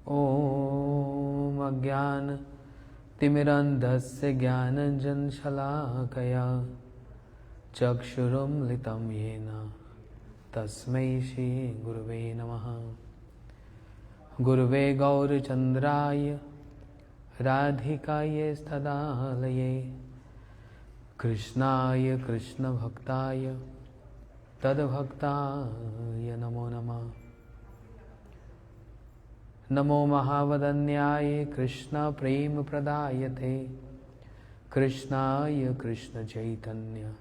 ॐ अज्ञानतिमिरन्धस्य ज्ञानाञ्जनशलाकया चक्षुरुन्मिलितं येन तस्मै श्रीगुरवे नमः। गुरुवे गौरचन्द्राय राधिकायै तदालये कृष्णाय कृष्णभक्ताय तद्भक्ताय नमो नमः। नमो महावदन्याय कृष्ण प्रेम प्रदायते कृष्णाय कृष्ण चैतन्य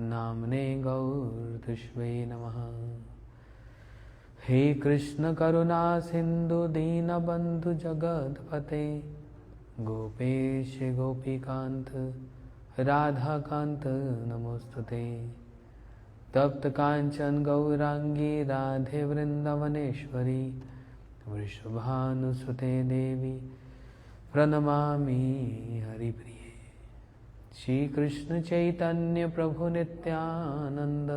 नामने गौरतुष्वे नमः। हे कृष्ण करुणा सिंधु दीनबंधु जगतपते गोपेश गोपीकांत राधाकांत नमोस्तुते। तप्त कांचन गौरांगी राधे वृंदावनेश्वरी वृषभानुसुते देवी प्रणमामि हरिप्रिये। श्री कृष्ण चैतन्य प्रभु नित्यानंद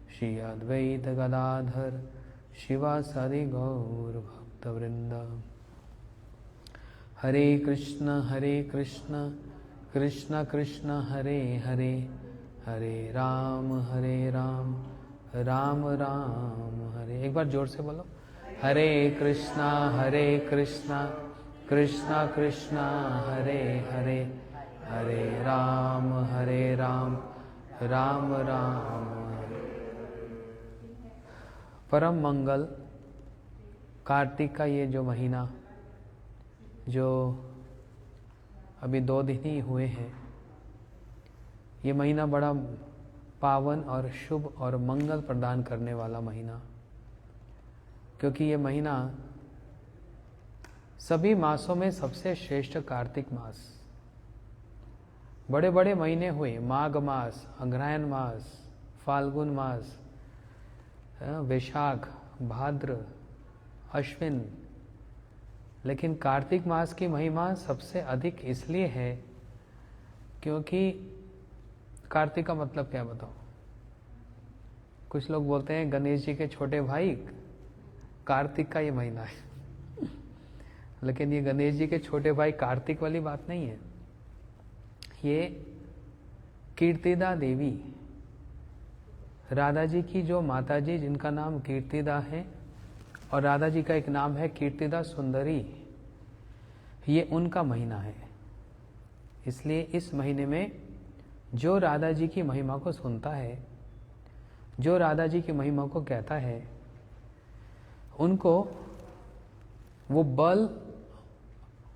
श्री अद्वैत गदाधर शिवासादि गौर भक्तवृंद। हरे कृष्ण कृष्ण कृष्ण हरे हरे हरे राम राम राम हरे। एक बार जोर से बोलो, हरे कृष्णा कृष्णा कृष्णा हरे हरे हरे राम राम राम हरे। परम मंगल कार्तिक का ये जो महीना, जो अभी 2 दिन ही हुए हैं, ये महीना बड़ा पावन और शुभ और मंगल प्रदान करने वाला महीना, क्योंकि ये महीना सभी मासों में सबसे श्रेष्ठ कार्तिक मास। बड़े बड़े महीने हुए, माघ मास, अग्रहायण मास, फाल्गुन मास, वैशाख, भाद्र, अश्विन, लेकिन कार्तिक मास की महिमा सबसे अधिक इसलिए है क्योंकि कार्तिक का मतलब क्या बताओ। कुछ लोग बोलते हैं गणेश जी के छोटे भाई, कार्तिक का ये महीना है लेकिन ये गणेश जी के छोटे भाई कार्तिक वाली बात नहीं है। ये कीर्तिदा देवी, राधा जी की जो माता जी जिनका नाम कीर्तिदा है, और राधा जी का एक नाम है कीर्तिदा सुंदरी, ये उनका महीना है। इसलिए इस महीने में जो राधा जी की महिमा को सुनता है, जो राधा जी की महिमा को कहता है, उनको वो बल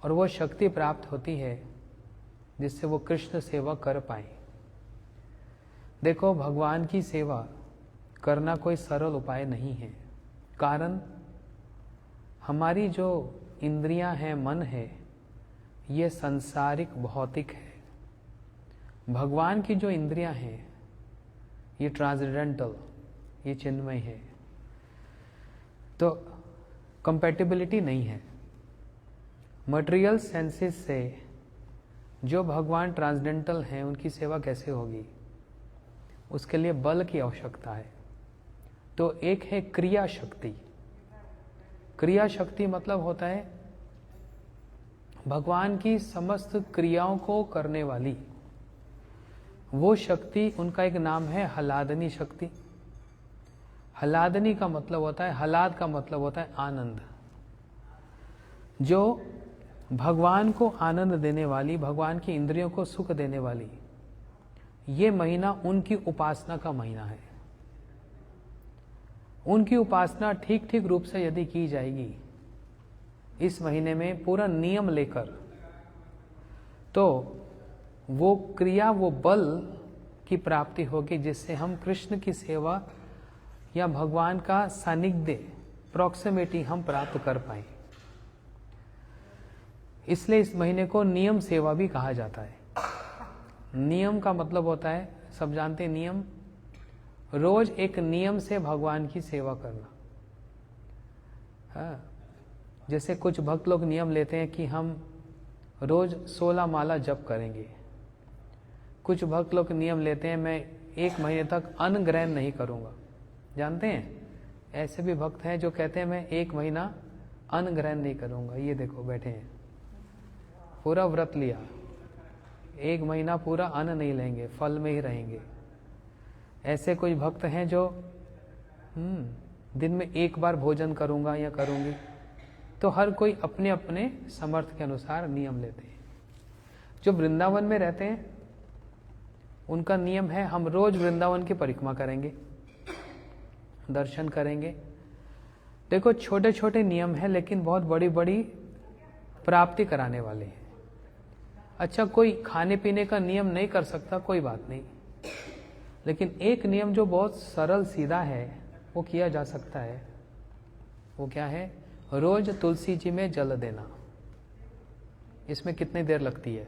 और वो शक्ति प्राप्त होती है जिससे वो कृष्ण सेवा कर पाए। देखो, भगवान की सेवा करना कोई सरल उपाय नहीं है। कारण हमारी जो इंद्रियां हैं, मन है, ये सांसारिक भौतिक है। भगवान की जो इंद्रियां हैं ये ट्रांसेंडेंटल, ये चिन्मय है। तो कंपैटिबिलिटी नहीं है। मटेरियल सेंसेस से जो भगवान ट्रांसेंडेंटल हैं उनकी सेवा कैसे होगी? उसके लिए बल की आवश्यकता है। तो एक है क्रिया शक्ति। क्रिया शक्ति मतलब होता है भगवान की समस्त क्रियाओं को करने वाली वो शक्ति। उनका एक नाम है हलादनी शक्ति। हलादनी का मतलब होता है, हलाद का मतलब होता है आनंद। जो भगवान को आनंद देने वाली, भगवान की इंद्रियों को सुख देने वाली, ये महीना उनकी उपासना का महीना है। उनकी उपासना ठीक ठीक रूप से यदि की जाएगी इस महीने में पूरा नियम लेकर, तो वो क्रिया, वो बल की प्राप्ति होगी जिससे हम कृष्ण की सेवा या भगवान का सानिध्य, प्रॉक्सिमिटी हम प्राप्त कर पाए। इसलिए इस महीने को नियम सेवा भी कहा जाता है। नियम का मतलब होता है, सब जानते हैं, नियम, रोज एक नियम से भगवान की सेवा करना। हाँ, जैसे कुछ भक्त लोग नियम लेते हैं कि हम रोज 16 माला जप करेंगे। कुछ भक्त लोग नियम लेते हैं मैं 1 महीने तक अन्न ग्रहण नहीं करूंगा। जानते हैं, ऐसे भी भक्त हैं जो कहते हैं मैं 1 महीना अन्न ग्रहण नहीं करूंगा। ये देखो बैठे हैं, पूरा व्रत लिया, 1 महीना पूरा अन्न नहीं लेंगे, फल में ही रहेंगे। ऐसे कुछ भक्त हैं जो दिन में 1 बार भोजन करूंगा या करूंगी। तो हर कोई अपने अपने समर्थ के अनुसार नियम लेते हैं। जो वृंदावन में रहते हैं उनका नियम है, हम रोज वृंदावन की परिक्रमा करेंगे, दर्शन करेंगे। देखो छोटे छोटे नियम है लेकिन बहुत बड़ी बड़ी प्राप्ति कराने वाले हैं। अच्छा, कोई खाने पीने का नियम नहीं कर सकता, कोई बात नहीं, लेकिन एक नियम जो बहुत सरल सीधा है वो किया जा सकता है। वो क्या है? रोज तुलसी जी में जल देना। इसमें कितनी देर लगती है?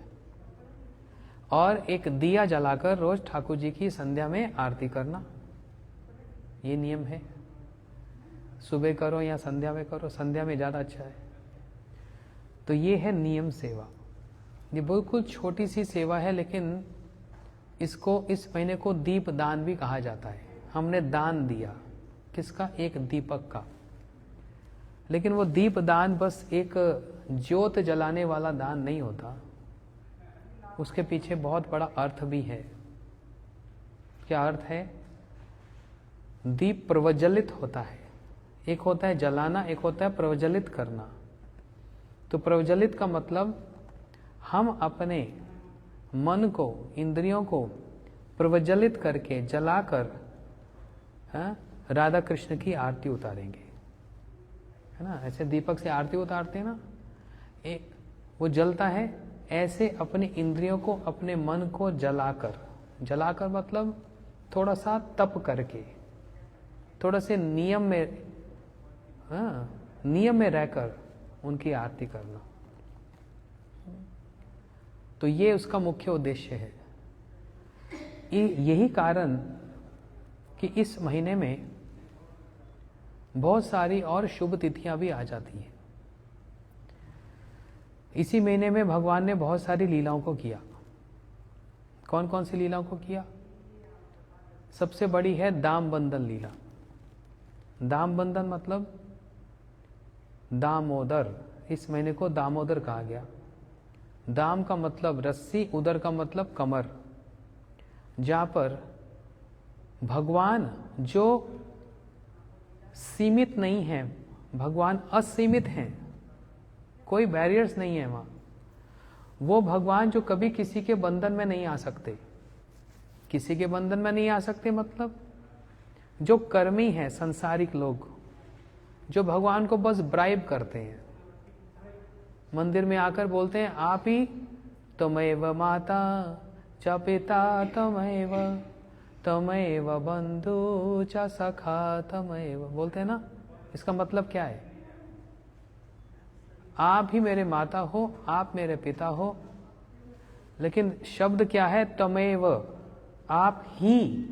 और एक दिया जलाकर रोज ठाकुर जी की संध्या में आरती करना, ये नियम है। सुबह करो या संध्या में करो, संध्या में ज़्यादा अच्छा है। तो ये है नियम सेवा। ये बिल्कुल छोटी सी सेवा है, लेकिन इसको, इस महीने को दीप दान भी कहा जाता है। हमने दान दिया, किसका? एक दीपक का। लेकिन वो दीप दान बस एक ज्योत जलाने वाला दान नहीं होता, उसके पीछे बहुत बड़ा अर्थ भी है। क्या अर्थ है? दीप प्रज्वलित होता है, एक होता है जलाना, एक होता है प्रज्वलित करना। तो प्रज्वलित का मतलब हम अपने मन को, इंद्रियों को प्रज्वलित करके, जलाकर राधा कृष्ण की आरती उतारेंगे, है ना। ऐसे दीपक से आरती उतारते हैं ना, वो जलता है। ऐसे अपने इंद्रियों को, अपने मन को जलाकर, जलाकर मतलब थोड़ा सा तप करके, थोड़ा से नियम में रहकर उनकी आरती करना। तो ये उसका मुख्य उद्देश्य है। यही कारण कि इस महीने में बहुत सारी और शुभ तिथियां भी आ जाती हैं। इसी महीने में भगवान ने बहुत सारी लीलाओं को किया। कौन कौन सी लीलाओं को किया? सबसे बड़ी है दाम बंधन लीला। दाम बंधन मतलब दामोदर, इस महीने को दामोदर कहा गया। दाम का मतलब रस्सी, उदर का मतलब कमर, जहां पर भगवान जो सीमित नहीं है, भगवान असीमित हैं, कोई बैरियर्स नहीं है वहां। वो भगवान जो कभी किसी के बंधन में नहीं आ सकते। किसी के बंधन में नहीं आ सकते मतलब जो कर्मी हैं, संसारिक लोग, जो भगवान को बस ब्राइब करते हैं, मंदिर में आकर बोलते हैं आप ही तमेव माता च पिता तमेव तमेव बंधु च सखा तमेव, बोलते हैं ना। इसका मतलब क्या है? आप ही मेरे माता हो, आप मेरे पिता हो। लेकिन शब्द क्या है? तमेव, आप ही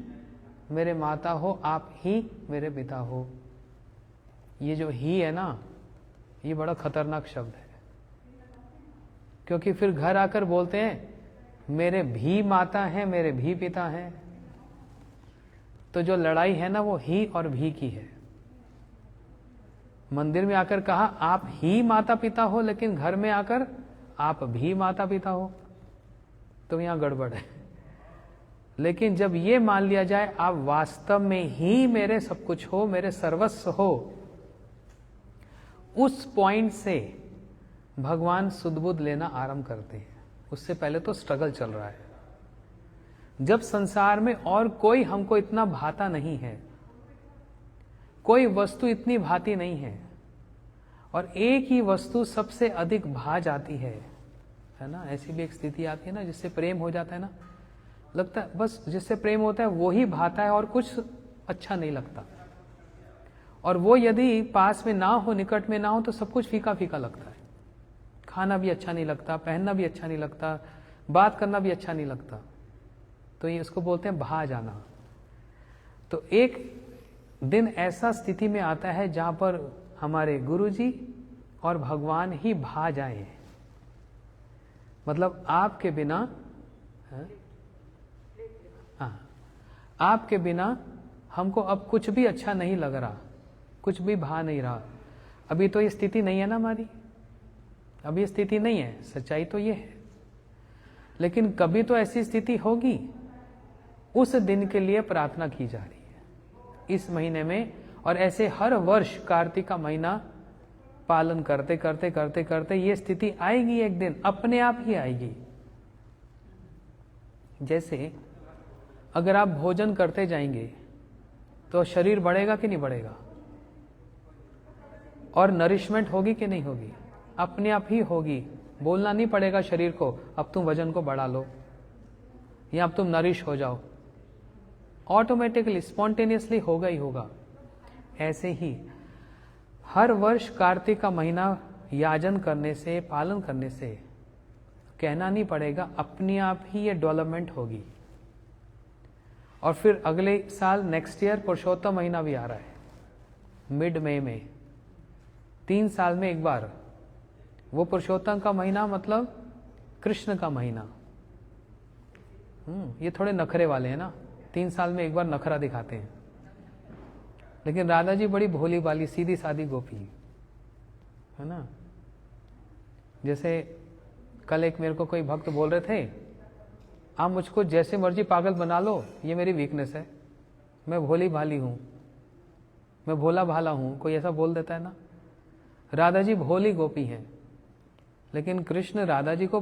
मेरे माता हो, आप ही मेरे पिता हो। ये जो ही है ना, ये बड़ा खतरनाक शब्द है, क्योंकि फिर घर आकर बोलते हैं मेरे भी माता हैं, मेरे भी पिता हैं। तो जो लड़ाई है ना वो ही और भी की है। मंदिर में आकर कहा आप ही माता पिता हो, लेकिन घर में आकर आप भी माता पिता हो, तो यहां गड़बड़ है। लेकिन जब ये मान लिया जाए आप वास्तव में ही मेरे सब कुछ हो, मेरे सर्वस्व हो, उस पॉइंट से भगवान सुध-बुध लेना आरंभ करते हैं। उससे पहले तो स्ट्रगल चल रहा है। जब संसार में और कोई हमको इतना भाता नहीं है, कोई वस्तु इतनी भाती नहीं है, और एक ही वस्तु सबसे अधिक भा जाती है ना। ऐसी भी एक स्थिति आती है ना, जिससे प्रेम हो जाता है ना, लगता है बस जिससे प्रेम होता है वो ही भाता है और कुछ अच्छा नहीं लगता। और वो यदि पास में ना हो, निकट में ना हो, तो सब कुछ फीका फीका लगता है। खाना भी अच्छा नहीं लगता, पहनना भी अच्छा नहीं लगता, बात करना भी अच्छा नहीं लगता। तो ये उसको बोलते हैं भा जाना। तो एक दिन ऐसा स्थिति में आता है जहां पर हमारे गुरुजी और भगवान ही भा जाए। मतलब आपके बिना, आपके बिना हमको अब कुछ भी अच्छा नहीं लग रहा, कुछ भी भा नहीं रहा। अभी तो ये स्थिति नहीं है ना हमारी, अभी स्थिति नहीं है, सच्चाई तो ये है। लेकिन कभी तो ऐसी स्थिति होगी, उस दिन के लिए प्रार्थना की जा रही है इस महीने में। और ऐसे हर वर्ष कार्तिक का महीना पालन करते करते करते करते ये स्थिति आएगी, एक दिन अपने आप ही आएगी। जैसे अगर आप भोजन करते जाएंगे तो शरीर बढ़ेगा कि नहीं बढ़ेगा, और नरिशमेंट होगी कि नहीं होगी, अपने आप ही होगी। बोलना नहीं पड़ेगा शरीर को अब तुम वजन को बढ़ा लो या अब तुम नरिश हो जाओ, ऑटोमेटिकली स्पॉन्टेनियसली होगा ही होगा। ऐसे ही हर वर्ष कार्तिक का महीना याजन करने से, पालन करने से कहना नहीं पड़ेगा, अपने आप ही ये डेवलपमेंट होगी। और फिर अगले साल नेक्स्ट ईयर पुरुषोत्तम महीना भी आ रहा है मिड मई में, 3 साल में एक बार। वो पुरुषोत्तम का महीना मतलब कृष्ण का महीना। ये थोड़े नखरे वाले हैं ना, 3 साल में एक बार नखरा दिखाते हैं। लेकिन राधा जी बड़ी भोली भाली सीधी सादी गोपी है ना। जैसे कल एक मेरे को कोई भक्त बोल रहे थे, आप मुझको जैसे मर्जी पागल बना लो, ये मेरी वीकनेस है, मैं भोली भाली हूं, मैं भोला भाला हूं। कोई ऐसा बोल देता है ना। राधा जी भोली गोपी हैं, लेकिन कृष्ण राधा जी को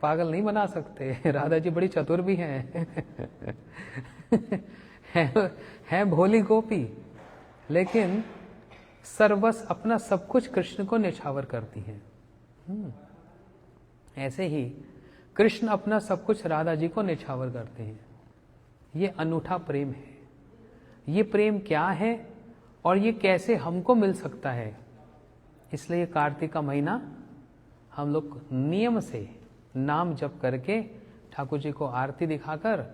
पागल नहीं बना सकते। राधा जी बड़ी चतुर भी हैं। है भोली गोपी, लेकिन सर्वस अपना सब कुछ कृष्ण को निछावर करती हैं। ऐसे ही कृष्ण अपना सब कुछ राधा जी को निछावर करते हैं। ये अनूठा प्रेम है। ये प्रेम क्या है और ये कैसे हमको मिल सकता है, इसलिए कार्तिक का महीना हम लोग नियम से नाम जप करके ठाकुर जी को आरती दिखाकर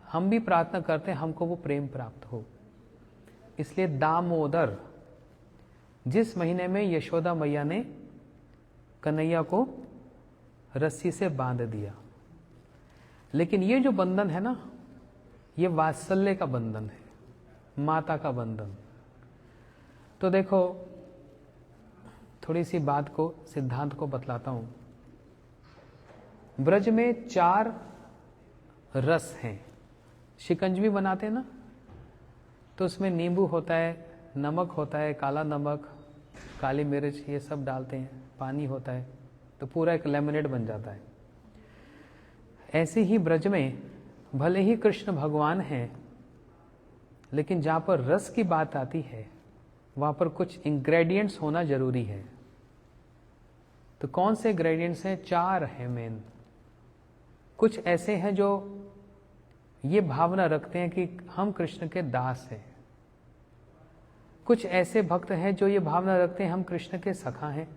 हम भी प्रार्थना करते हैं हमको वो प्रेम प्राप्त हो। इसलिए दामोदर, जिस महीने में यशोदा मैया ने कन्हैया को रस्सी से बांध दिया, लेकिन ये जो बंधन है ना, ये वात्सल्य का बंधन है, माता का बंधन। तो देखो थोड़ी सी बात को, सिद्धांत को बतलाता हूं। ब्रज में 4 रस हैं। शिकंजवी बनाते हैं ना, तो उसमें नींबू होता है, नमक होता है, काला नमक, काली मिर्च, ये सब डालते हैं, पानी होता है, तो पूरा एक लेमनेड बन जाता है। ऐसे ही ब्रज में भले ही कृष्ण भगवान हैं, लेकिन जहां पर रस की बात आती है वहां पर कुछ इंग्रेडिएंट्स होना जरूरी है। तो कौन से इंग्रेडिएंट्स हैं? 4 हैं मेन। कुछ ऐसे हैं जो ये भावना रखते हैं कि हम कृष्ण के दास हैं। कुछ ऐसे भक्त हैं जो ये भावना रखते हैं हम कृष्ण के सखा हैं।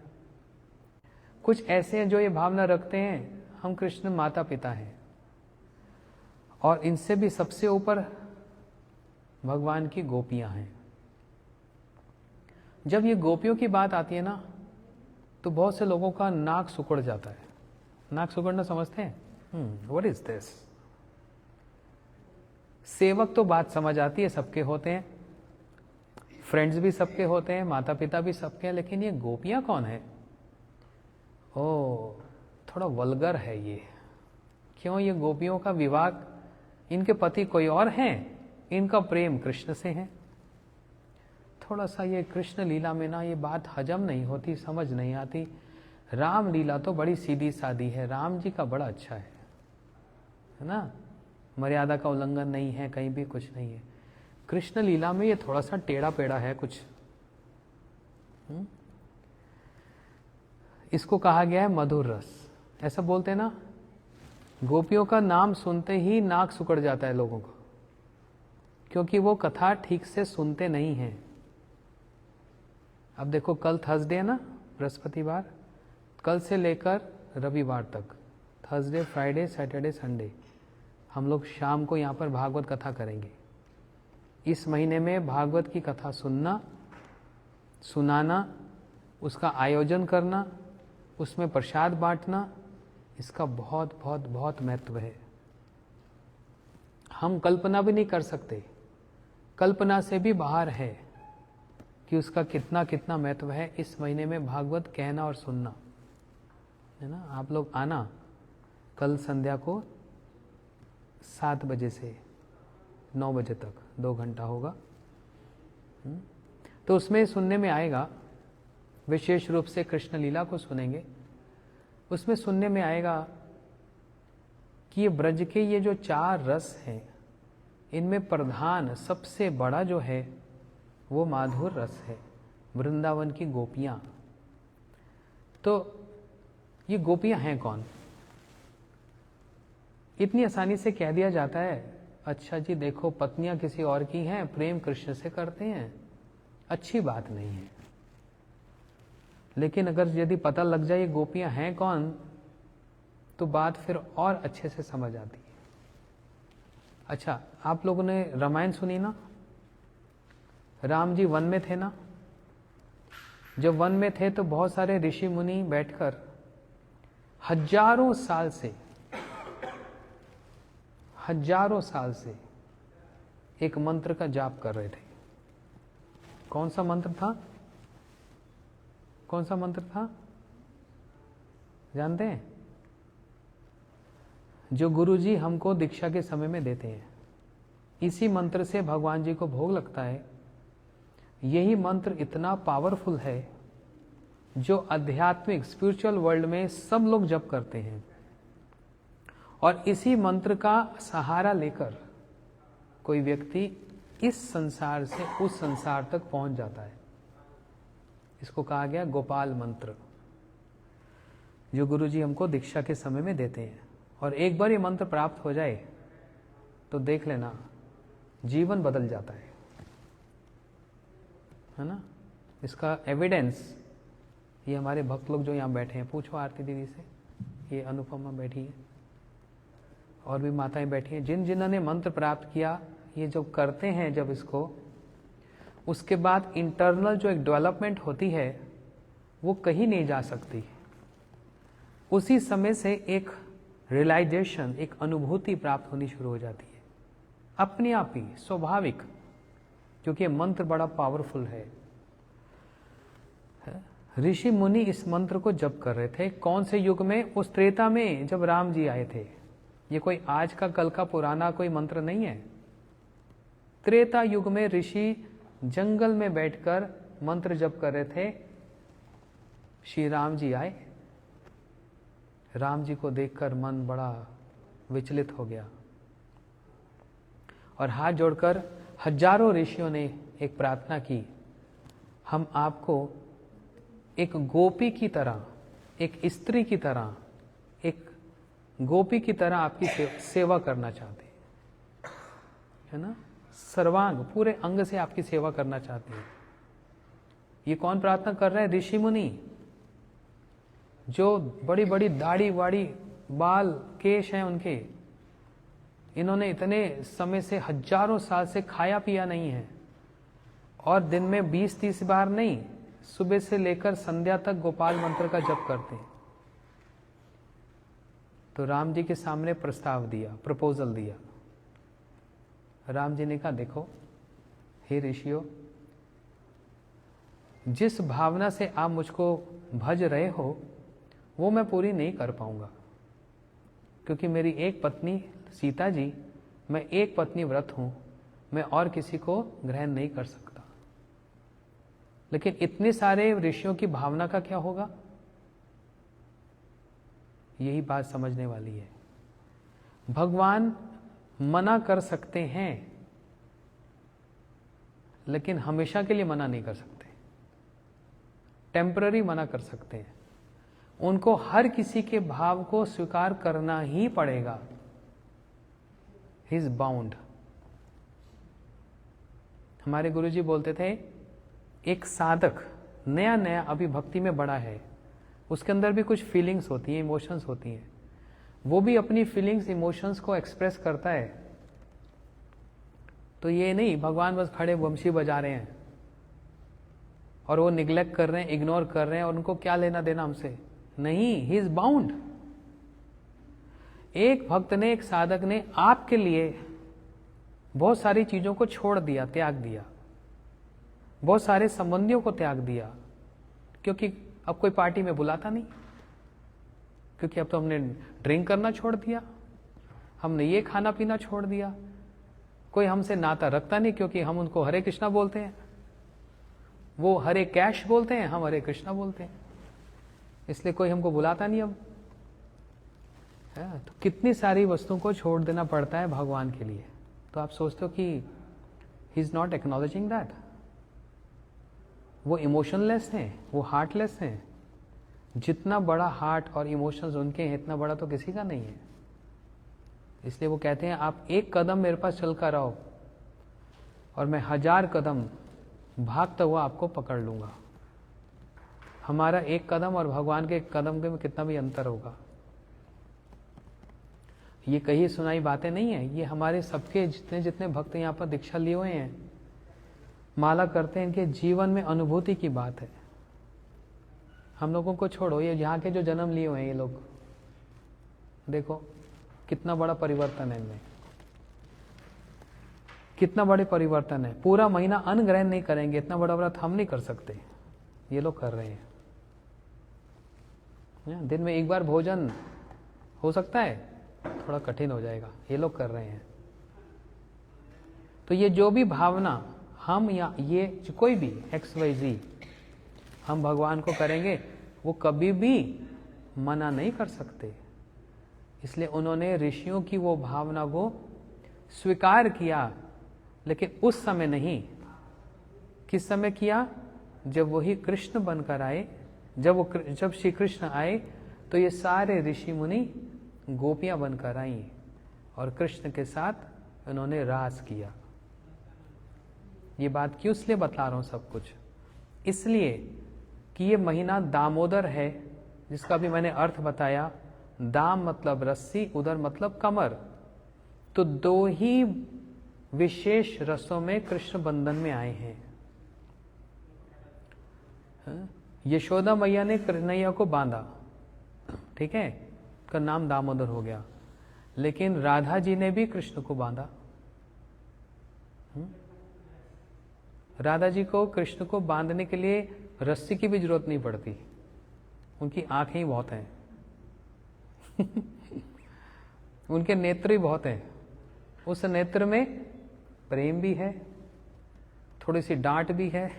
कुछ ऐसे हैं जो ये भावना रखते हैं हम कृष्ण माता पिता हैं। और इनसे भी सबसे ऊपर भगवान की गोपियां हैं। जब ये गोपियों की बात आती है ना, तो बहुत से लोगों का नाक सिकुड़ जाता है। नाक सिकुड़ना समझते हैं? What is this? सेवक तो बात समझ आती है, सबके होते हैं, फ्रेंड्स भी सबके होते हैं, माता पिता भी सबके हैं, लेकिन ये गोपियां कौन है? ओ, थोड़ा वल्गर है ये। क्यों? ये गोपियों का विवाह, इनके पति कोई और हैं, इनका प्रेम कृष्ण से है। थोड़ा सा ये कृष्ण लीला में ना ये बात हजम नहीं होती, समझ नहीं आती। राम लीला तो बड़ी सीधी सादी है, राम जी का बड़ा अच्छा है ना, मर्यादा का उल्लंघन नहीं है, कहीं भी कुछ नहीं है। कृष्ण लीला में ये थोड़ा सा टेढ़ा पेड़ा है कुछ। इसको कहा गया है मधुर रस। ऐसा बोलते हैं ना, गोपियों का नाम सुनते ही नाक सिकुड़ जाता है लोगों को, क्योंकि वो कथा ठीक से सुनते नहीं हैं। अब देखो कल थर्सडे है ना, बृहस्पतिवार, कल से लेकर रविवार तक, थर्सडे, फ्राइडे, सैटरडे, संडे, हम लोग शाम को यहाँ पर भागवत कथा करेंगे। इस महीने में भागवत की कथा सुनना, सुनाना, उसका आयोजन करना, उसमें प्रसाद बांटना, इसका बहुत बहुत बहुत महत्व है। हम कल्पना भी नहीं कर सकते, कल्पना से भी बाहर है कि उसका कितना कितना महत्व है। इस महीने में भागवत कहना और सुनना है ना। आप लोग आना कल संध्या को 7 बजे से 9 बजे तक 2 घंटा होगा। तो उसमें सुनने में आएगा, विशेष रूप से कृष्ण लीला को सुनेंगे। उसमें सुनने में आएगा कि ये ब्रज के ये जो 4 रस हैं, इनमें प्रधान सबसे बड़ा जो है वो माधुर रस है, वृंदावन की गोपियां। तो ये गोपियां हैं कौन? इतनी आसानी से कह दिया जाता है, अच्छा जी देखो पत्नियां किसी और की हैं, प्रेम कृष्ण से करते हैं, अच्छी बात नहीं है। लेकिन अगर यदि पता लग जाए ये गोपियां हैं कौन, तो बात फिर और अच्छे से समझ आती है। अच्छा, आप लोगों ने रामायण सुनी ना? राम जी वन में थे ना। जब वन में थे तो बहुत सारे ऋषि मुनि बैठकर हजारों साल से एक मंत्र का जाप कर रहे थे। कौन सा मंत्र था? कौन सा मंत्र था जानते हैं? जो गुरुजी हमको दीक्षा के समय में देते हैं, इसी मंत्र से भगवान जी को भोग लगता है। यही मंत्र इतना पावरफुल है जो आध्यात्मिक स्पिरिचुअल वर्ल्ड में सब लोग जप करते हैं, और इसी मंत्र का सहारा लेकर कोई व्यक्ति इस संसार से उस संसार तक पहुंच जाता है। इसको कहा गया गोपाल मंत्र, जो गुरुजी हमको दीक्षा के समय में देते हैं। और एक बार ये मंत्र प्राप्त हो जाए तो देख लेना जीवन बदल जाता है ना। इसका एविडेंस ये हमारे भक्त लोग जो यहाँ बैठे हैं, पूछो आरती दीदी से, ये अनुपमा बैठी है और भी माताएं बैठी हैं, जिन्होंने मंत्र प्राप्त किया, ये जब करते हैं जब इसको, उसके बाद इंटरनल जो एक डेवलपमेंट होती है वो कहीं नहीं जा सकती। उसी समय से एक रियलाइजेशन, एक अनुभूति प्राप्त होनी शुरू हो जाती है अपने आप ही, स्वाभाविक, क्योंकि मंत्र बड़ा पावरफुल है। ऋषि मुनि इस मंत्र को जप कर रहे थे। कौन से युग में? उस त्रेता में जब राम जी आए थे। ये कोई आज का कल का पुराना कोई मंत्र नहीं है। त्रेता युग में ऋषि जंगल में बैठकर मंत्र जप कर रहे थे। श्री राम जी आए। राम जी को देखकर मन बड़ा विचलित हो गया और हाथ जोड़कर हजारों ऋषियों ने एक प्रार्थना की, हम आपको एक गोपी की तरह, एक स्त्री की तरह, एक गोपी की तरह आपकी सेवा करना चाहते हैं, है ना। सर्वांग, पूरे अंग से आपकी सेवा करना चाहते हैं। ये कौन प्रार्थना कर रहे हैं? ऋषि मुनि, जो बड़ी बड़ी दाढ़ी वाड़ी बाल केश हैं उनके। इन्होंने इतने समय से, हजारों साल से खाया पिया नहीं है, और दिन में 20-30 बार नहीं, सुबह से लेकर संध्या तक गोपाल मंत्र का जप करते हैं। तो राम जी के सामने प्रस्ताव दिया, प्रपोजल दिया। राम जी ने कहा, देखो हे ऋषियों, जिस भावना से आप मुझको भज रहे हो वो मैं पूरी नहीं कर पाऊंगा, क्योंकि मेरी एक पत्नी सीता जी, मैं एक पत्नी व्रत हूं, मैं और किसी को ग्रहण नहीं कर सकता। लेकिन इतने सारे ऋषियों की भावना का क्या होगा? यही बात समझने वाली है। भगवान मना कर सकते हैं, लेकिन हमेशा के लिए मना नहीं कर सकते। टेम्पररी मना कर सकते हैं। उनको हर किसी के भाव को स्वीकार करना ही पड़ेगा। He is bound. हमारे गुरुजी बोलते थे, एक साधक नया नया अभी भक्ति में बड़ा है, उसके अंदर भी कुछ फीलिंग्स होती हैं, इमोशंस होती हैं। वो भी अपनी फीलिंग्स, इमोशंस को एक्सप्रेस करता है। तो ये नहीं भगवान बस खड़े बंशी बजा रहे हैं और वो निग्लेक्ट कर रहे हैं, इग्नोर कर रहे हैं, और उनको क्या लेना देना हमसे। नहीं, ही इज बाउंड। एक भक्त ने, एक साधक ने आपके लिए बहुत सारी चीजों को छोड़ दिया, त्याग दिया। बहुत सारे संबंधियों को त्याग दिया, क्योंकि अब कोई पार्टी में बुलाता नहीं, क्योंकि अब तो हमने ड्रिंक करना छोड़ दिया, हमने ये खाना पीना छोड़ दिया, कोई हमसे नाता रखता नहीं, क्योंकि हम उनको हरे कृष्णा बोलते हैं, वो हरे कैश बोलते हैं, हम हरे कृष्णा बोलते हैं, इसलिए कोई हमको बुलाता नहीं अब। तो कितनी सारी वस्तुओं को छोड़ देना पड़ता है भगवान के लिए। तो आप सोचते हो कि he is not acknowledging that, वो इमोशनलेस हैं, वो हार्टलेस हैं। जितना बड़ा हार्ट और इमोशंस उनके हैं, इतना बड़ा तो किसी का नहीं है। इसलिए वो कहते हैं आप एक कदम मेरे पास चल कर आओ और मैं 1000 कदम भागता हुआ आपको पकड़ लूंगा। हमारा एक कदम और भगवान के एक कदम के में कितना भी अंतर होगा। ये कही सुनाई बातें नहीं है, ये हमारे सबके जितने जितने भक्त यहाँ पर दीक्षा लिए हुए हैं, माला करते हैं, इनके जीवन में अनुभूति की बात है। हम लोगों को छोड़ो, ये यहाँ के जो जन्म लिए हुए हैं ये लोग, देखो कितना बड़ा परिवर्तन है इनमें, कितना बड़े परिवर्तन है। पूरा महीना अन्न ग्रहण नहीं करेंगे, इतना बड़ा व्रत हम नहीं कर सकते, ये लोग कर रहे हैं। दिन में एक बार भोजन हो सकता है, थोड़ा कठिन हो जाएगा, ये लोग कर रहे हैं। तो ये जो भी भावना हम या ये कोई भी XYZ हम भगवान को करेंगे, वो कभी भी मना नहीं कर सकते। इसलिए उन्होंने ऋषियों की वो भावना को स्वीकार किया, लेकिन उस समय नहीं। किस समय किया? जब वही कृष्ण बनकर आए, जब श्री कृष्ण आए तो ये सारे ऋषि मुनि गोपियां बनकर आई और कृष्ण के साथ उन्होंने रास किया। ये बात क्यों इसलिए बता रहा हूं सब कुछ, इसलिए कि ये महीना दामोदर है, जिसका भी मैंने अर्थ बताया। दाम मतलब रस्सी, उदर मतलब कमर। तो दो ही विशेष रसों में कृष्ण बंधन में आए हैं। यशोदा मैया ने कन्हैया को बांधा, ठीक है, का नाम दामोदर हो गया। लेकिन राधा जी ने भी कृष्ण को बांधा। राधा जी को कृष्ण को बांधने के लिए रस्सी की भी जरूरत नहीं पड़ती, उनकी आंखें ही बहुत हैं उनके नेत्र ही बहुत हैं। उस नेत्र में प्रेम भी है, थोड़ी सी डांट भी है,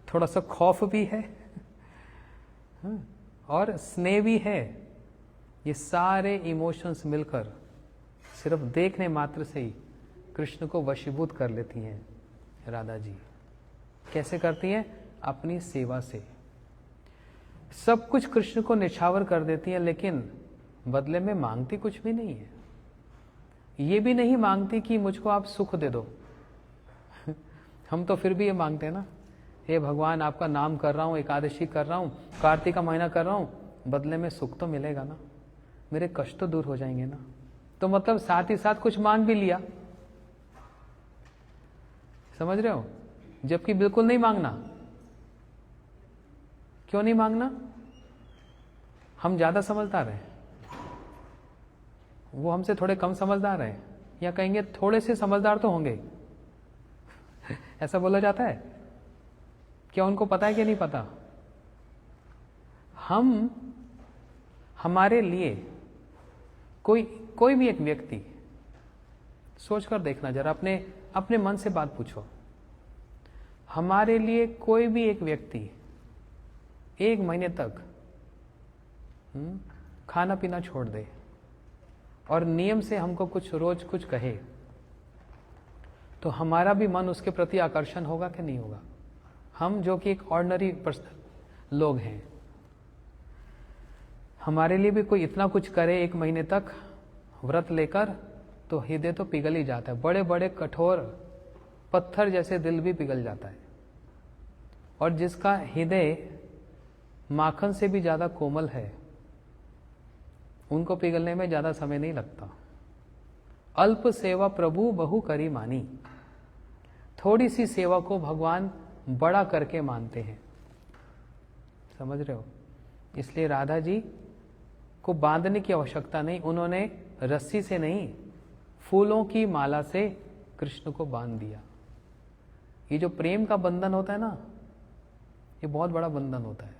थोड़ा सा खौफ भी है और स्नेह भी है। ये सारे इमोशंस मिलकर सिर्फ देखने मात्र से ही कृष्ण को वशीभूत कर लेती हैं राधा जी। कैसे करती हैं? अपनी सेवा से सब कुछ कृष्ण को निछावर कर देती हैं, लेकिन बदले में मांगती कुछ भी नहीं है। ये भी नहीं मांगती कि मुझको आप सुख दे दो हम तो फिर भी ये मांगते हैं ना, हे भगवान आपका नाम कर रहा हूं, एकादशी कर रहा हूं, कार्तिक का महीना कर रहा हूं, बदले में सुख तो मिलेगा ना, मेरे कष्ट तो दूर हो जाएंगे ना। तो मतलब साथ ही साथ कुछ मांग भी लिया, समझ रहे हो? जबकि बिल्कुल नहीं मांगना। क्यों नहीं मांगना? हम ज्यादा समझदार हैं, वो हमसे थोड़े कम समझदार हैं, या कहेंगे थोड़े से समझदार तो होंगे ऐसा बोला जाता है। क्या उनको पता है कि नहीं पता? हमारे लिए कोई भी एक व्यक्ति, सोचकर देखना जरा, अपने मन से बात पूछो। हमारे लिए कोई भी एक व्यक्ति 1 महीने तक खाना पीना छोड़ दे और नियम से हमको कुछ रोज कुछ कहे, तो हमारा भी मन उसके प्रति आकर्षण होगा कि नहीं होगा? हम जो कि एक ऑर्डिनरी लोग हैं, हमारे लिए भी कोई इतना कुछ करे 1 महीने तक व्रत लेकर, तो हृदय तो पिघल ही जाता है। बड़े बड़े कठोर पत्थर जैसे दिल भी पिघल जाता है। और जिसका हृदय माखन से भी ज्यादा कोमल है, उनको पिघलने में ज्यादा समय नहीं लगता। अल्प सेवा प्रभु बहु करी मानी। थोड़ी सी सेवा को भगवान बड़ा करके मानते हैं, समझ रहे हो? इसलिए राधा जी को बांधने की आवश्यकता नहीं, उन्होंने रस्सी से नहीं, फूलों की माला से कृष्ण को बांध दिया। ये जो प्रेम का बंधन होता है ना, ये बहुत बड़ा बंधन होता है।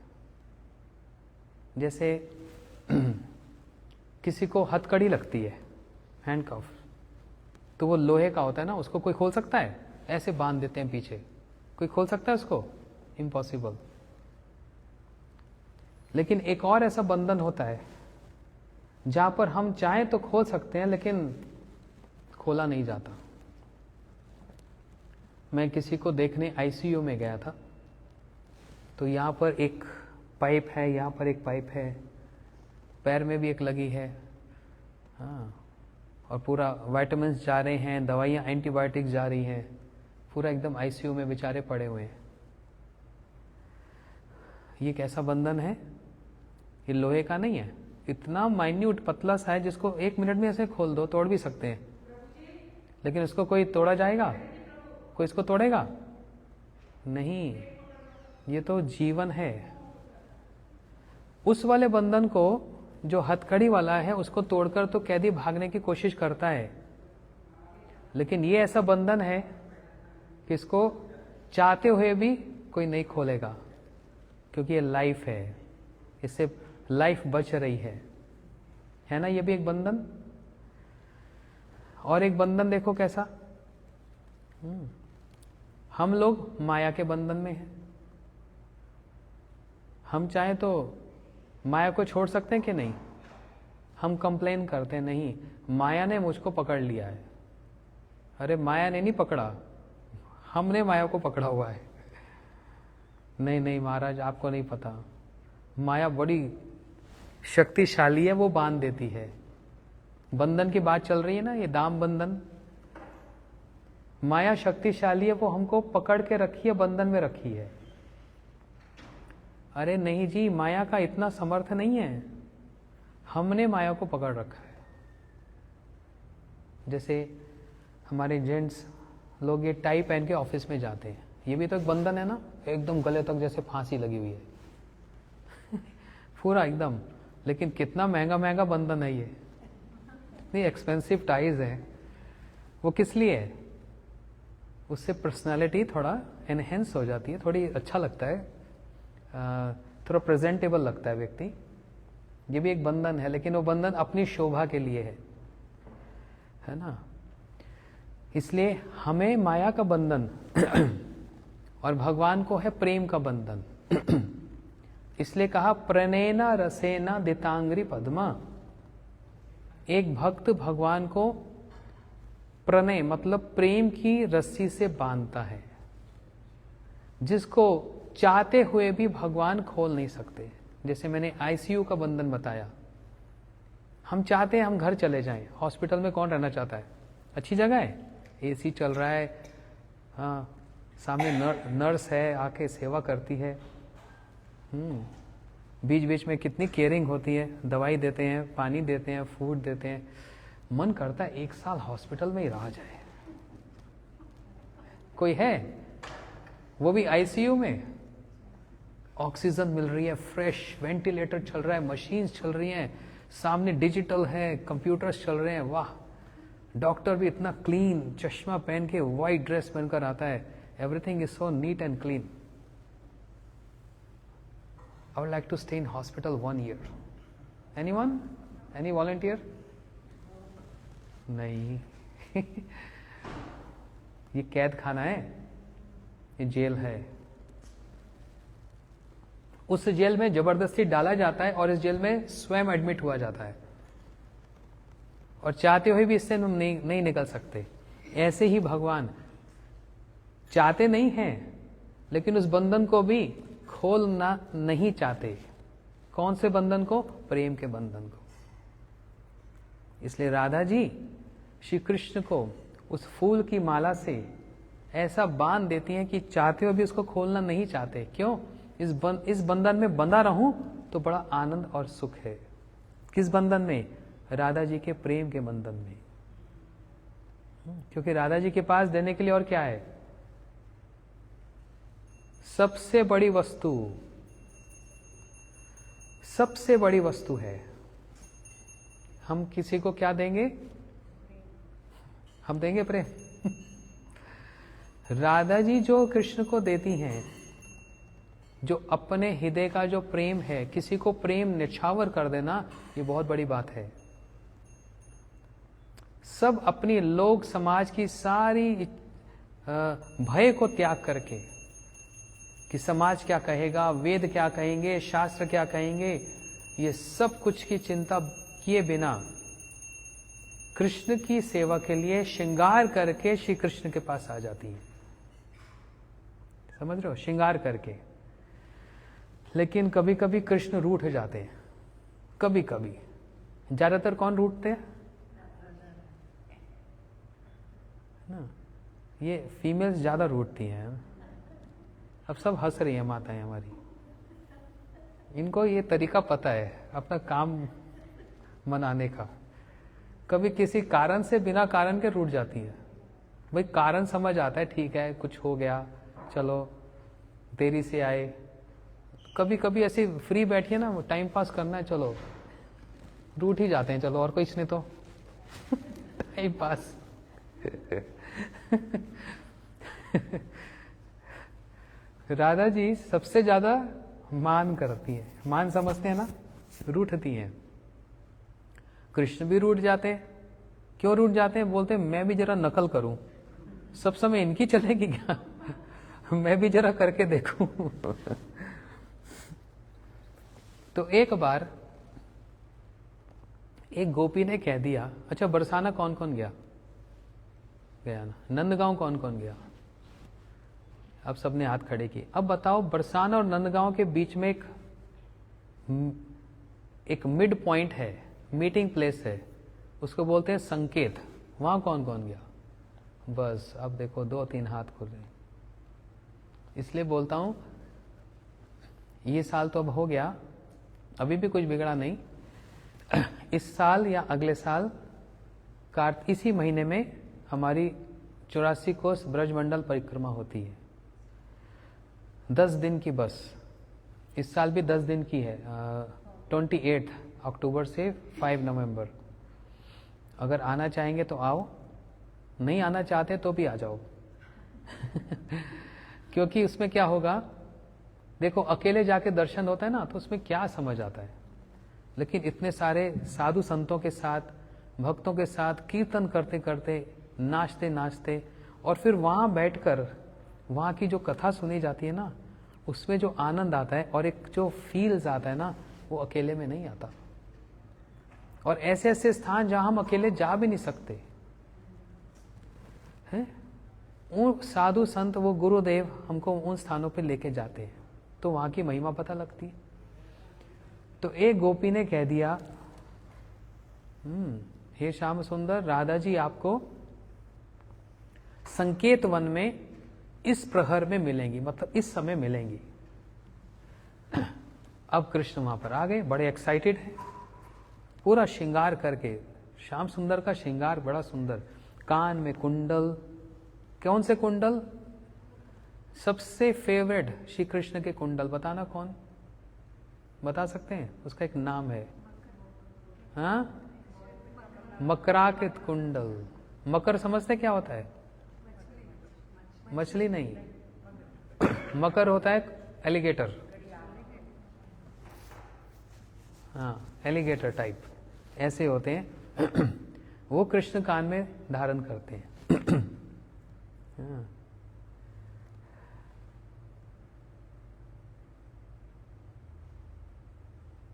जैसे किसी को हथकड़ी लगती है, हैंडकफ, तो वो लोहे का होता है ना, उसको कोई खोल सकता है? ऐसे बांध देते हैं पीछे, कोई खोल सकता है उसको? इम्पॉसिबल। लेकिन एक और ऐसा बंधन होता है जहां पर हम चाहें तो खोल सकते हैं, लेकिन खोला नहीं जाता। मैं किसी को देखने आईसीयू में गया था, तो यहाँ पर एक पाइप है, यहाँ पर एक पाइप है, पैर में भी एक लगी है, हाँ, और पूरा विटामिन्स जा रहे हैं, दवाइयाँ एंटीबायोटिक्स जा रही हैं, पूरा एकदम आईसीयू में बेचारे पड़े हुए हैं। ये कैसा बंधन है? ये लोहे का नहीं है, इतना माइन्यूट पतला सा है जिसको 1 मिनट में ऐसे खोल दो, तोड़ भी सकते हैं, लेकिन इसको कोई तोड़ा जाएगा? कोई इसको तोड़ेगा? नहीं। ये तो जीवन है। उस वाले बंधन को जो हथकड़ी वाला है उसको तोड़कर तो कैदी भागने की कोशिश करता है, लेकिन ये ऐसा बंधन है कि इसको चाहते हुए भी कोई नहीं खोलेगा, क्योंकि ये लाइफ है, इससे लाइफ बच रही है ना? ये भी एक बंधन। और एक बंधन देखो कैसा, हम लोग माया के बंधन में हैं। हम चाहें तो माया को छोड़ सकते हैं कि नहीं? हम कंप्लेन करते हैं, नहीं माया ने मुझको पकड़ लिया है। अरे माया ने नहीं पकड़ा, हमने माया को पकड़ा हुआ है। नहीं नहीं महाराज, आपको नहीं पता, माया बड़ी शक्तिशाली है, वो बांध देती है। बंधन की बात चल रही है ना, ये दाम बंधन। माया शक्तिशाली है, वो हमको पकड़ के रखी है, बंधन में रखी है। अरे नहीं जी, माया का इतना समर्थ नहीं है, हमने माया को पकड़ रखा है। जैसे हमारे जेंट्स लोग ये टाई पहन के ऑफिस में जाते हैं, ये भी तो एक बंधन है ना, एकदम गले तक जैसे फांसी लगी हुई है पूरा एकदम। लेकिन कितना महंगा महंगा बंधन है ये, इतनी एक्सपेंसिव टाइज है। वो किस लिए है? उससे पर्सनालिटी थोड़ा एनहेंस हो जाती है, थोड़ी अच्छा लगता है, थोड़ा प्रेजेंटेबल लगता है व्यक्ति। ये भी एक बंधन है, लेकिन वो बंधन अपनी शोभा के लिए है ना? इसलिए हमें माया का बंधन और भगवान को है प्रेम का बंधन। इसलिए कहा प्रणेना रसेना दितांग्री पद्मा। एक भक्त भगवान को प्रणय मतलब प्रेम की रस्सी से बांधता है, जिसको चाहते हुए भी भगवान खोल नहीं सकते। जैसे मैंने आईसीयू का बंधन बताया, हम चाहते हैं हम घर चले जाएं, हॉस्पिटल में कौन रहना चाहता है? अच्छी जगह है, एसी चल रहा है, हाँ, सामने नर्स है आके सेवा करती है, बीच बीच में कितनी केयरिंग होती है, दवाई देते हैं, पानी देते हैं, फूड देते हैं। मन करता है 1 साल हॉस्पिटल में ही रहा जाए। कोई है? वो भी आईसीयू में, ऑक्सीजन मिल रही है, फ्रेश वेंटिलेटर चल रहा है, मशीन्स चल रही हैं, सामने डिजिटल है, कंप्यूटर्स चल रहे हैं, वाह। डॉक्टर भी इतना क्लीन, चश्मा पहन के वाइट ड्रेस पहनकर आता है, everything is so neat and clean. I would like to stay in hospital 1 year. Anyone? Any volunteer? नहीं ये कैद खाना है, ये जेल है। उस जेल में जबरदस्ती डाला जाता है और इस जेल में स्वयं एडमिट हुआ जाता है, और चाहते हुए भी इससे नहीं निकल सकते। ऐसे ही भगवान चाहते नहीं हैं, लेकिन उस बंधन को भी खोलना नहीं चाहते। कौन से बंधन को? प्रेम के बंधन को। इसलिए राधा जी श्री कृष्ण को उस फूल की माला से ऐसा बांध देती हैं कि चाहते हुए भी उसको खोलना नहीं चाहते। क्यों? इस बंधन में बंधा रहूं तो बड़ा आनंद और सुख है। किस बंधन में? राधा जी के प्रेम के बंधन में। क्योंकि राधा जी के पास देने के लिए और क्या है? सबसे बड़ी वस्तु, सबसे बड़ी वस्तु है। हम किसी को क्या देंगे? हम देंगे प्रेम राधा जी जो कृष्ण को देती हैं, जो अपने हृदय का जो प्रेम है, किसी को प्रेम निछावर कर देना, ये बहुत बड़ी बात है। सब अपनी लोक समाज की सारी भय को त्याग करके, कि समाज क्या कहेगा, वेद क्या कहेंगे, शास्त्र क्या कहेंगे, ये सब कुछ की चिंता किए बिना कृष्ण की सेवा के लिए श्रृंगार करके श्री कृष्ण के पास आ जाती है। समझ रहे हो, श्रृंगार करके। लेकिन कभी कभी कृष्ण रूठ जाते हैं, कभी कभी। ज्यादातर कौन रूठते हैं ना, ये फीमेल्स ज्यादा रूठती हैं। अब सब हंस रही है माताएं हमारी, इनको ये तरीका पता है अपना काम मनाने का। कभी किसी कारण से बिना कारण के रूठ जाती है। भाई कारण समझ आता है, ठीक है कुछ हो गया, चलो देरी से आए। कभी कभी ऐसे फ्री बैठिए ना, टाइम पास करना है, चलो रूठ ही जाते हैं, चलो और कोई इसने तो टाइम पास। राधा जी सबसे ज्यादा मान करती है, मान समझते हैं ना, रूठती हैं। कृष्ण भी रूठ जाते हैं। क्यों रूठ जाते हैं? बोलते हैं मैं भी जरा नकल करूं, सब समय इनकी चलेगी क्या, मैं भी जरा करके देखूं। तो एक बार एक गोपी ने कह दिया, अच्छा बरसाना कौन कौन गया? गया ना। नंदगांव कौन कौन गया? अब सबने हाथ खड़े किए। अब बताओ, बरसाना और नंदगांव के बीच में एक मिड पॉइंट है, मीटिंग प्लेस है, उसको बोलते हैं संकेत। वहां कौन कौन गया? बस अब देखो 2-3 हाथ खुल रहे। इसलिए बोलता हूं, ये साल तो अब हो गया, अभी भी कुछ बिगड़ा नहीं। इस साल या अगले साल इसी महीने में हमारी 84 कोस ब्रजमंडल परिक्रमा होती है, 10 दिन की बस। इस साल भी 10 दिन की है, 28 अक्टूबर से 5 नवंबर। अगर आना चाहेंगे तो आओ, नहीं आना चाहते तो भी आ जाओ। क्योंकि उसमें क्या होगा, देखो अकेले जाके दर्शन होता है ना, तो उसमें क्या समझ आता है, लेकिन इतने सारे साधु संतों के साथ, भक्तों के साथ कीर्तन करते करते, नाचते नाचते, और फिर वहां बैठकर वहां की जो कथा सुनी जाती है ना, उसमें जो आनंद आता है और एक जो फील्स आता है ना, वो अकेले में नहीं आता। और ऐसे ऐसे स्थान जहां हम अकेले जा भी नहीं सकते हैं, वो साधु संत, वो गुरुदेव हमको उन स्थानों पे लेके जाते हैं, तो वहां की महिमा पता लगती है। तो एक गोपी ने कह दिया, हे श्याम सुंदर, राधा जी आपको संकेत वन में इस प्रहर में मिलेंगी, मतलब इस समय मिलेंगी। अब कृष्ण वहां पर आ गए, बड़े एक्साइटेड हैं, पूरा श्रृंगार करके। श्याम सुंदर का श्रृंगार बड़ा सुंदर, कान में कुंडल। कौन से कुंडल? सबसे फेवरेट श्री कृष्ण के कुंडल, बताना कौन बता सकते हैं? उसका एक नाम है, हाँ, मकराकृत कुंडल। मकर समझते क्या होता है? मछली नहीं, मकर होता है एलिगेटर, हाँ एलिगेटर टाइप, ऐसे होते हैं। वो कृष्ण कान में धारण करते हैं। हाँ।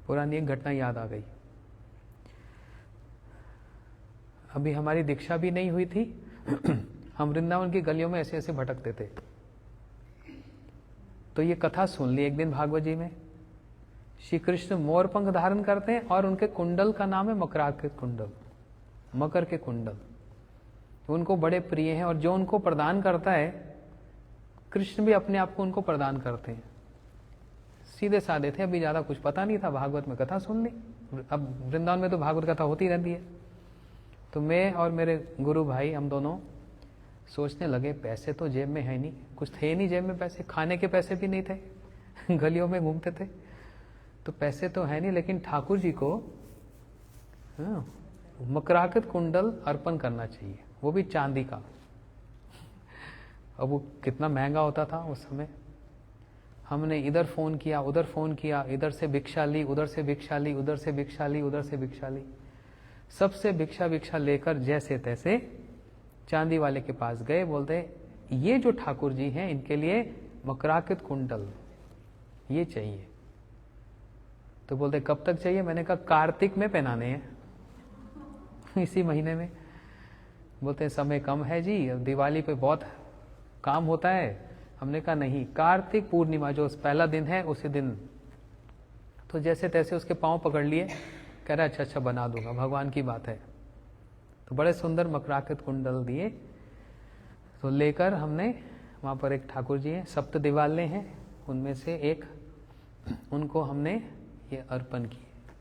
पुरानी एक घटना याद आ गई। अभी हमारी दीक्षा भी नहीं हुई थी। हम वृंदावन की गलियों में ऐसे ऐसे भटकते थे, तो ये कथा सुन ली एक दिन भागवत जी में। श्री कृष्ण मोर पंख धारण करते हैं और उनके कुंडल का नाम है मकराकृत कुंडल, मकर के कुंडल। तो उनको बड़े प्रिय हैं, और जो उनको प्रदान करता है, कृष्ण भी अपने आप को उनको प्रदान करते हैं। सीधे साधे थे, अभी ज्यादा कुछ पता नहीं था, भागवत में कथा सुन ली। अब वृंदावन में तो भागवत कथा होती रहती है। तो मैं और मेरे गुरु भाई, हम दोनों सोचने लगे, पैसे तो जेब में है नहीं, कुछ थे नहीं जेब में पैसे, खाने के पैसे भी नहीं थे। गलियों में घूमते थे, तो पैसे तो है नहीं, लेकिन ठाकुर जी को मकराकृत कुंडल अर्पण करना चाहिए, वो भी चांदी का। अब वो कितना महंगा होता था उस समय। हमने इधर फ़ोन किया, उधर फ़ोन किया, इधर से भिक्षा ली, उधर से भिक्षा ली, उधर से भिक्षा ली, उधर से भिक्षा ली, सबसे भिक्षा लेकर जैसे तैसे चांदी वाले के पास गए। बोलते ये जो ठाकुर जी हैं इनके लिए मकराकृत कुंडल ये चाहिए। तो बोलते कब तक चाहिए? मैंने कहा कार्तिक में पहनाने हैं इसी महीने में। बोलते समय कम है जी, दिवाली पे बहुत काम होता है। हमने कहा नहीं, कार्तिक पूर्णिमा जो पहला दिन है उसी दिन। तो जैसे तैसे उसके पांव पकड़ लिए, कह रहा अच्छा बना दूंगा, भगवान की बात है। तो बड़े सुंदर मकराकृत कुंडल दिए। तो लेकर हमने वहाँ पर एक ठाकुर जी हैं, सप्त दिवाले हैं, उनमें से एक उनको हमने ये अर्पण किए।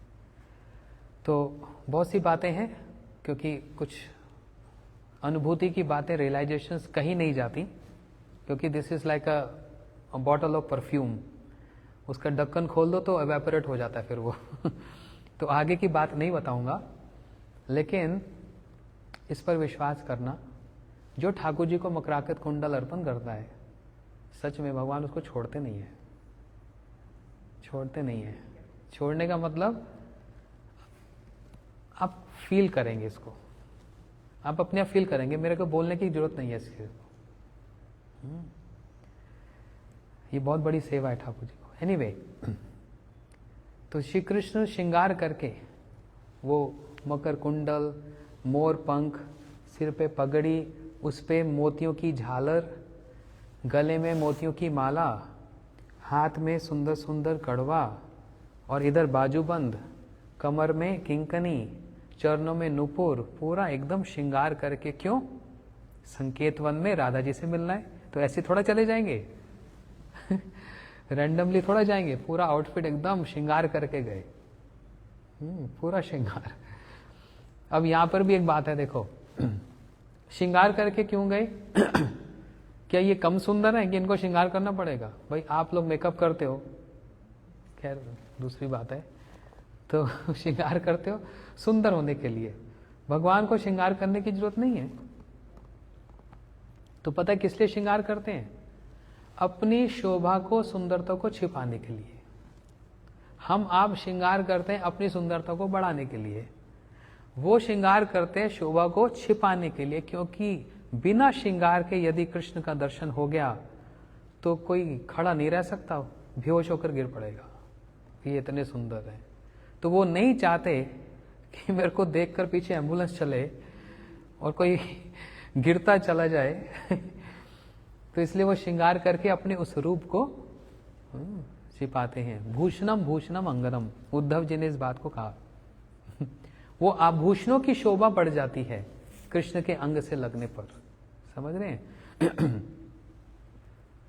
तो बहुत सी बातें हैं, क्योंकि कुछ अनुभूति की बातें, रियलाइजेशंस कहीं नहीं जाती, क्योंकि this is like a bottle of perfume. उसका ढक्कन खोल दो तो एवेपोरेट हो जाता है फिर वो तो आगे की बात नहीं बताऊंगा, लेकिन इस पर विश्वास करना, जो ठाकुर जी को मकराकृत कुंडल अर्पण करता है, सच में भगवान उसको छोड़ते नहीं है, छोड़ते नहीं है। छोड़ने का मतलब आप फील करेंगे इसको, आप अपने आप फील करेंगे, मेरे को बोलने की जरूरत नहीं है इस चीज को। ये बहुत बड़ी सेवा है ठाकुर जी को। एनीवे, तो श्री कृष्ण श्रृंगार करके वो मकर कुंडल, मोर पंख, सिर पे पगड़ी, उस पे मोतियों की झालर, गले में मोतियों की माला, हाथ में सुंदर सुंदर कड़वा, और इधर बाजूबंद, कमर में किंकनी, चरणों में नुपुर, पूरा एकदम श्रृंगार करके। क्यों? संकेत वन में राधा जी से मिलना है, तो ऐसे थोड़ा चले जाएंगे रैंडमली थोड़ा जाएंगे, पूरा आउटफिट एकदम श्रृंगार करके गए। पूरा श्रृंगार। अब यहां पर भी एक बात है, देखो श्रृंगार करके क्यों गए क्या ये कम सुंदर है कि इनको श्रृंगार करना पड़ेगा? भाई आप लोग मेकअप करते हो, खैर दूसरी बात है, तो श्रृंगार करते हो सुंदर होने के लिए, भगवान को श्रृंगार करने की जरूरत नहीं है। तो पता है किस लिए श्रृंगार करते हैं? अपनी शोभा को, सुंदरता को छिपाने के लिए। हम आप श्रृंगार करते हैं अपनी सुंदरता को बढ़ाने के लिए, वो श्रृंगार करते हैं शोभा को छिपाने के लिए। क्योंकि बिना श्रृंगार के यदि कृष्ण का दर्शन हो गया तो कोई खड़ा नहीं रह सकता, बेहोश होकर गिर पड़ेगा, ये इतने सुंदर हैं। तो वो नहीं चाहते कि मेरे को देखकर पीछे एम्बुलेंस चले और कोई गिरता चला जाए तो इसलिए वो श्रृंगार करके अपने उस रूप को छिपाते हैं। भूषणम भूषणम अंगनम, उद्धव जी ने इस बात को कहा वो आभूषणों की शोभा बढ़ जाती है कृष्ण के अंग से लगने पर, समझ रहे हैं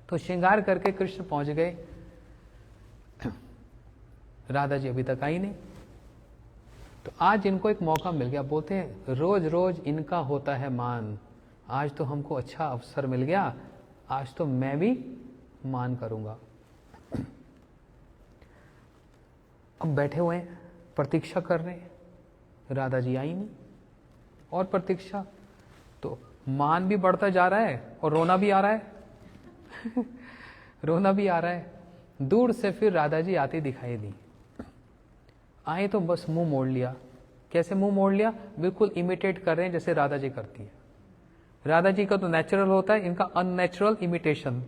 तो श्रृंगार करके कृष्ण पहुंच गए। राधा जी अभी तक आई नहीं, तो आज इनको एक मौका मिल गया। बोलते हैं रोज रोज इनका होता है मान, आज तो हमको अच्छा अवसर मिल गया, आज तो मैं भी मान करूंगा। अब बैठे हुए हैं, प्रतीक्षा कर रहे हैं, राधा जी आई नहीं, और प्रतीक्षा, तो मान भी बढ़ता जा रहा है और रोना भी आ रहा है रोना भी आ रहा है। दूर से फिर राधा जी आती दिखाई दी। आए तो बस मुंह मोड़ लिया। कैसे मुंह मोड़ लिया? बिल्कुल इमिटेट कर रहे हैं जैसे राधा जी करती है। राधा जी का तो नेचुरल होता है, इनका अननेचुरल इमिटेशन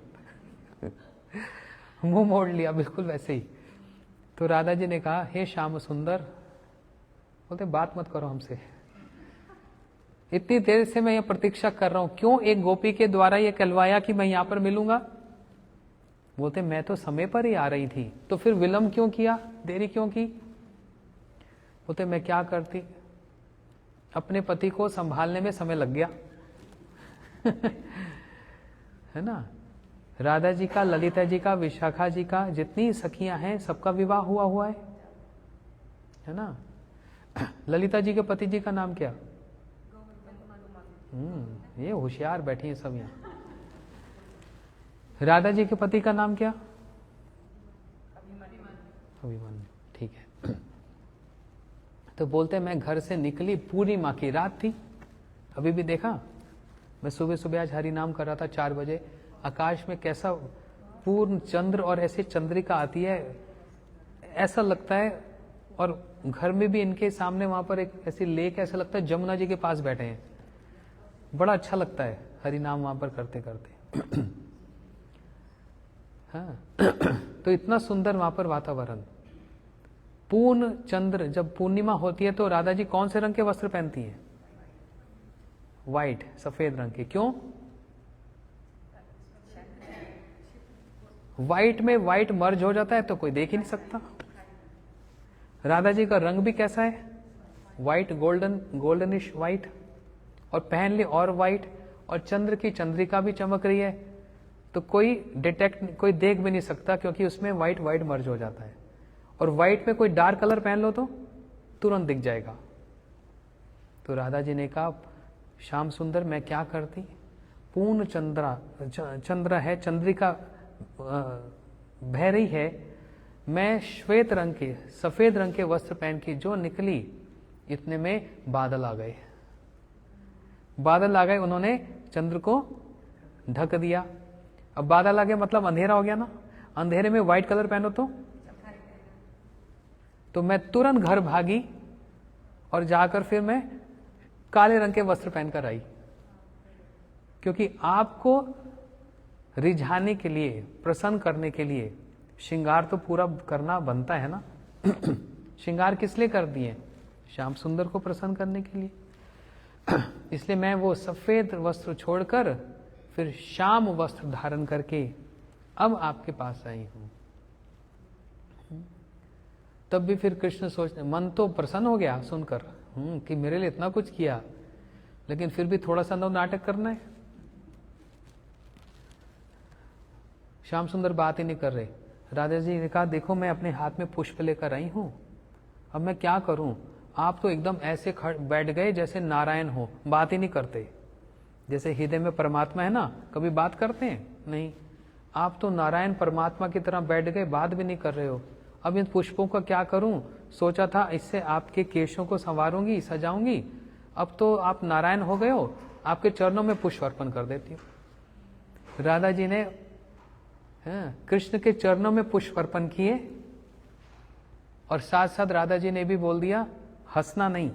मुंह मोड़ लिया बिल्कुल वैसे ही। तो राधा जी ने कहा, हे श्याम सुंदर, बोलते बात मत करो हमसे, इतनी देर से मैं ये प्रतीक्षा कर रहा हूं, क्यों एक गोपी के द्वारा ये कहलवाया कि मैं यहां पर मिलूंगा? बोलते मैं तो समय पर ही आ रही थी, तो फिर विलंब क्यों किया, देरी क्यों की? बोलते मैं क्या करती, अपने पति को संभालने में समय लग गया है ना। राधा जी का, ललिता जी का, विशाखा जी का, जितनी सखियां हैं सबका विवाह हुआ है ना। ललिता जी के पति जी का नाम क्या? ये होशियार बैठी हैं सब यहाँ। राधा जी के पति का नाम क्या? अभिमन्यु, ठीक है। तो बोलते मैं घर से निकली, पूर्णिमा की रात थी, अभी भी देखा मैं सुबह सुबह आज हरि नाम कर रहा था 4 बजे, आकाश में कैसा पूर्ण चंद्र और ऐसे चंद्रिका आती है, ऐसा लगता है। और घर में भी इनके सामने वहां पर एक ऐसी लेक, ऐसा लगता है जमुना जी के पास बैठे हैं। बड़ा अच्छा लगता है हरि नाम वहां पर करते करते। हाँ, तो इतना सुंदर वहां पर वातावरण। पूर्ण चंद्र, जब पूर्णिमा होती है तो राधा जी कौन से रंग के वस्त्र पहनती हैं? व्हाइट, सफेद रंग के। क्यों? व्हाइट में व्हाइट मर्ज हो जाता है तो कोई देख ही नहीं सकता। राधा जी का रंग भी कैसा है? व्हाइट, गोल्डनिश व्हाइट, और पहन ली और व्हाइट, और चंद्र की चंद्रिका भी चमक रही है, तो कोई देख भी नहीं सकता, क्योंकि उसमें व्हाइट व्हाइट मर्ज हो जाता है। और व्हाइट में कोई डार्क कलर पहन लो तो तुरंत दिख जाएगा। तो राधा जी ने कहा, श्याम सुंदर मैं क्या करती, पूर्ण चंद्र है, चंद्रिका बह रही है, मैं श्वेत रंग के, सफेद रंग के वस्त्र पहन के जो निकली, इतने में बादल आ गए। बादल आ गए, उन्होंने चंद्र को ढक दिया। अब बादल आ गया मतलब अंधेरा हो गया ना। अंधेरे में व्हाइट कलर पहनो तो मैं तुरंत घर भागी और जाकर फिर मैं काले रंग के वस्त्र पहनकर आई, क्योंकि आपको रिझाने के लिए, प्रसन्न करने के लिए श्रृंगार तो पूरा करना बनता है ना। श्रृंगार किस लिए कर दिए? श्याम सुंदर को प्रसन्न करने के लिए। इसलिए मैं वो सफेद वस्त्र छोड़कर फिर श्याम वस्त्र धारण करके अब आपके पास आई हूं। तब भी फिर कृष्ण सोचते, मन तो प्रसन्न हो गया सुनकर कि मेरे लिए इतना कुछ किया, लेकिन फिर भी थोड़ा सा नाटक करना है। श्याम सुंदर बात ही नहीं कर रहे। राधा जी ने कहा, देखो मैं अपने हाथ में पुष्प लेकर आई हूं, अब मैं क्या करूं? आप तो एकदम ऐसे बैठ गए जैसे नारायण हो, बात ही नहीं करते। जैसे हृदय में परमात्मा है ना, कभी बात करते हैं? नहीं। आप तो नारायण परमात्मा की तरह बैठ गए, बात भी नहीं कर रहे हो। अब इन पुष्पों का क्या करूं? सोचा था इससे आपके केशों को संवारूंगी, सजाऊंगी, अब तो आप नारायण हो गए हो, आपके चरणों में पुष्प अर्पण कर देती हूं। राधा जी ने कृष्ण के चरणों में पुष्प अर्पण किए, और साथ साथ राधा जी ने भी बोल दिया, हंसना नहीं,